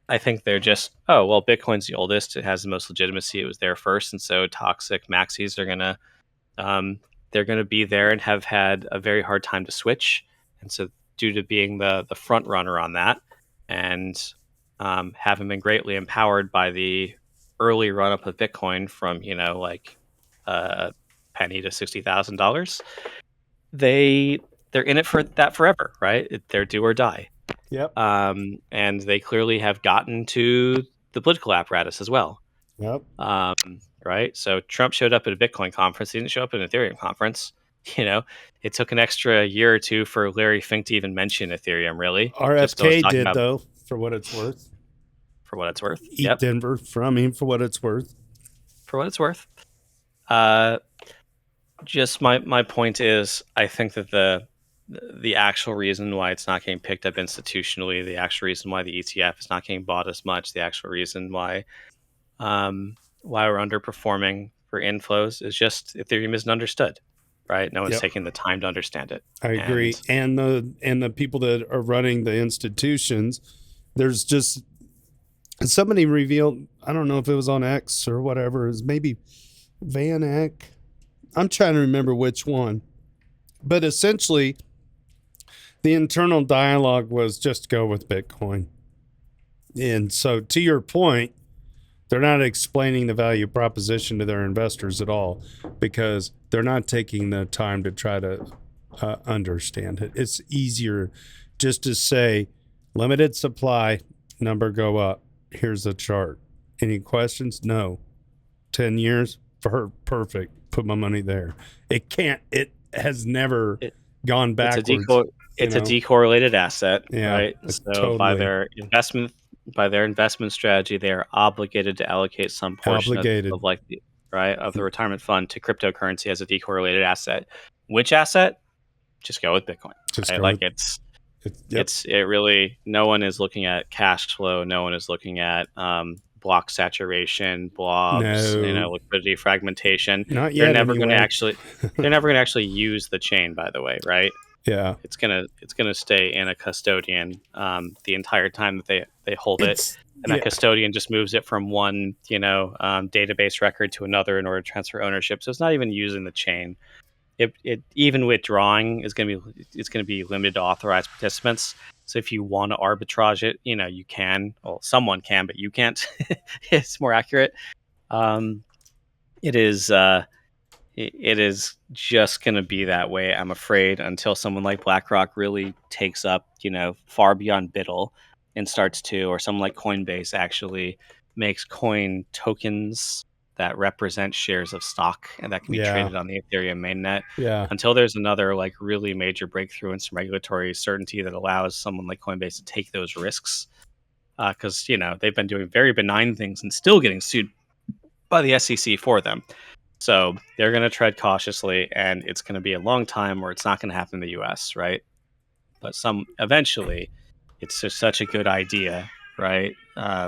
I think they're just, oh, well, Bitcoin's the oldest. It has the most legitimacy. It was there first. And so toxic maxis are they're going to be there and have had a very hard time to switch. And so due to being the front runner on that and having been greatly empowered by the early run up of Bitcoin from, a penny to $60,000, they're in it for that forever, right? They're do or die. Yep. And they clearly have gotten to the political apparatus as well. Yep. Right. So Trump showed up at a Bitcoin conference. He didn't show up at an Ethereum conference. It took an extra year or two for Larry Fink to even mention Ethereum, really. RFK did, though, for what it's worth. For what it's worth. Eat Denver from him for what it's worth. For what it's worth. Just my point is, I think that the actual reason why it's not getting picked up institutionally, the actual reason why the ETF is not getting bought as much, the actual reason why we're underperforming for inflows is just Ethereum isn't understood, right? No one's taking the time to understand it. I agree. And the people that are running the institutions, there's just somebody revealed, I don't know if it was on X or whatever, it was maybe Van Eck. I'm trying to remember which one. But essentially, the internal dialogue was just go with Bitcoin. And so to your point, they're not explaining the value proposition to their investors at all because they're not taking the time to try to understand it. It's easier just to say, limited supply, number go up. Here's the chart. Any questions? No. 10 years? Perfect. Put my money there. It has never gone backwards. It's a decorrelated asset, right? So totally. by their investment strategy, they are obligated to allocate some portion of the retirement fund to cryptocurrency as a decorrelated asset. Which asset? Just go with Bitcoin. It really, no one is looking at cash flow. No one is looking at block saturation, blobs, liquidity fragmentation. Not yet. They're never going to actually use the chain, by the way, right? Yeah. It's gonna stay in a custodian the entire time that they hold it. And that custodian just moves it from one, database record to another in order to transfer ownership. So it's not even using the chain. It even withdrawing is going to be limited to authorized participants. So if you want to arbitrage it, you can. Well, someone can, but you can't. It's more accurate. It is just going to be that way, I'm afraid, until someone like BlackRock really takes up, far beyond Biddle and starts to, or someone like Coinbase actually makes coin tokens that represent shares of stock and that can be traded on the Ethereum mainnet. Yeah. Until there's another really major breakthrough and some regulatory certainty that allows someone like Coinbase to take those risks, because they've been doing very benign things and still getting sued by the SEC for them. So they're going to tread cautiously, and it's going to be a long time where it's not going to happen in the US, right? But eventually, it's just such a good idea, right?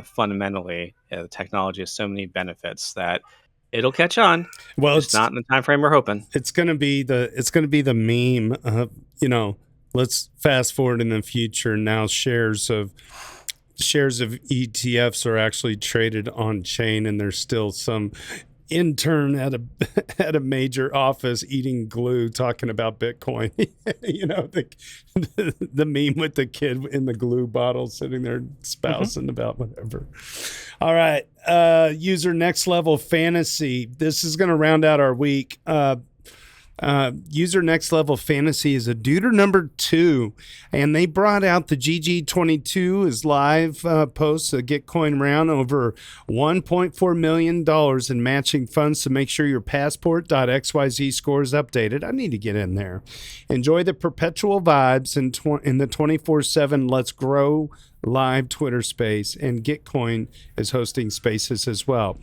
Fundamentally, the technology has so many benefits that it'll catch on. Well, it's not in the time frame we're hoping. It's going to be the meme of, let's fast forward in the future. Now shares of ETFs are actually traded on chain, and there's still some intern at a major office eating glue talking about Bitcoin. The meme with the kid in the glue bottle sitting there spousing about whatever. All right, user Next Level Fantasy. This is going to round out our week. User Next Level Fantasy is a duder number 2, and they brought out the GG22 is live posts, a Gitcoin round, over $1.4 million in matching funds. So make sure your passport.xyz score is updated. I need to get in there. Enjoy the perpetual vibes in the 24/7 Let's Grow live Twitter space, and Gitcoin is hosting spaces as well.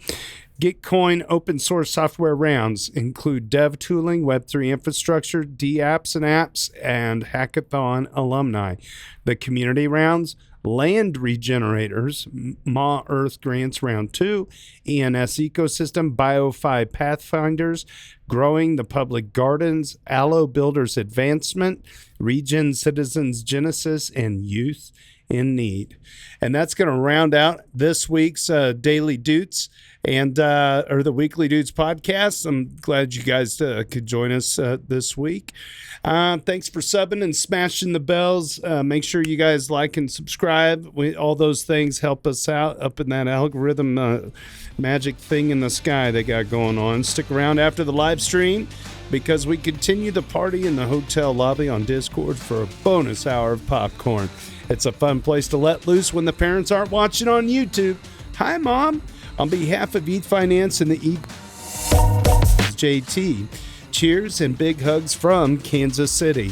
Gitcoin open source software rounds include dev tooling, Web3 infrastructure, DApps and apps, and hackathon alumni. The community rounds, land regenerators, Ma Earth grants round 2, ENS ecosystem, Bio5 pathfinders, growing the public gardens, Allo builders advancement, regen citizens genesis, and youth in need. And that's going to round out this week's Daily Doots and or the Weekly Doots podcast. I'm glad you guys could join us this week. Thanks for subbing and smashing the bells. Make sure you guys like and subscribe. All those things help us out up in that algorithm magic thing in the sky they got going on. Stick around after the live stream, because we continue the party in the hotel lobby on Discord for a bonus hour of popcorn. It's a fun place to let loose when the parents aren't watching on YouTube. Hi, Mom. On behalf of Ethfinance and the JT, cheers and big hugs from Kansas City.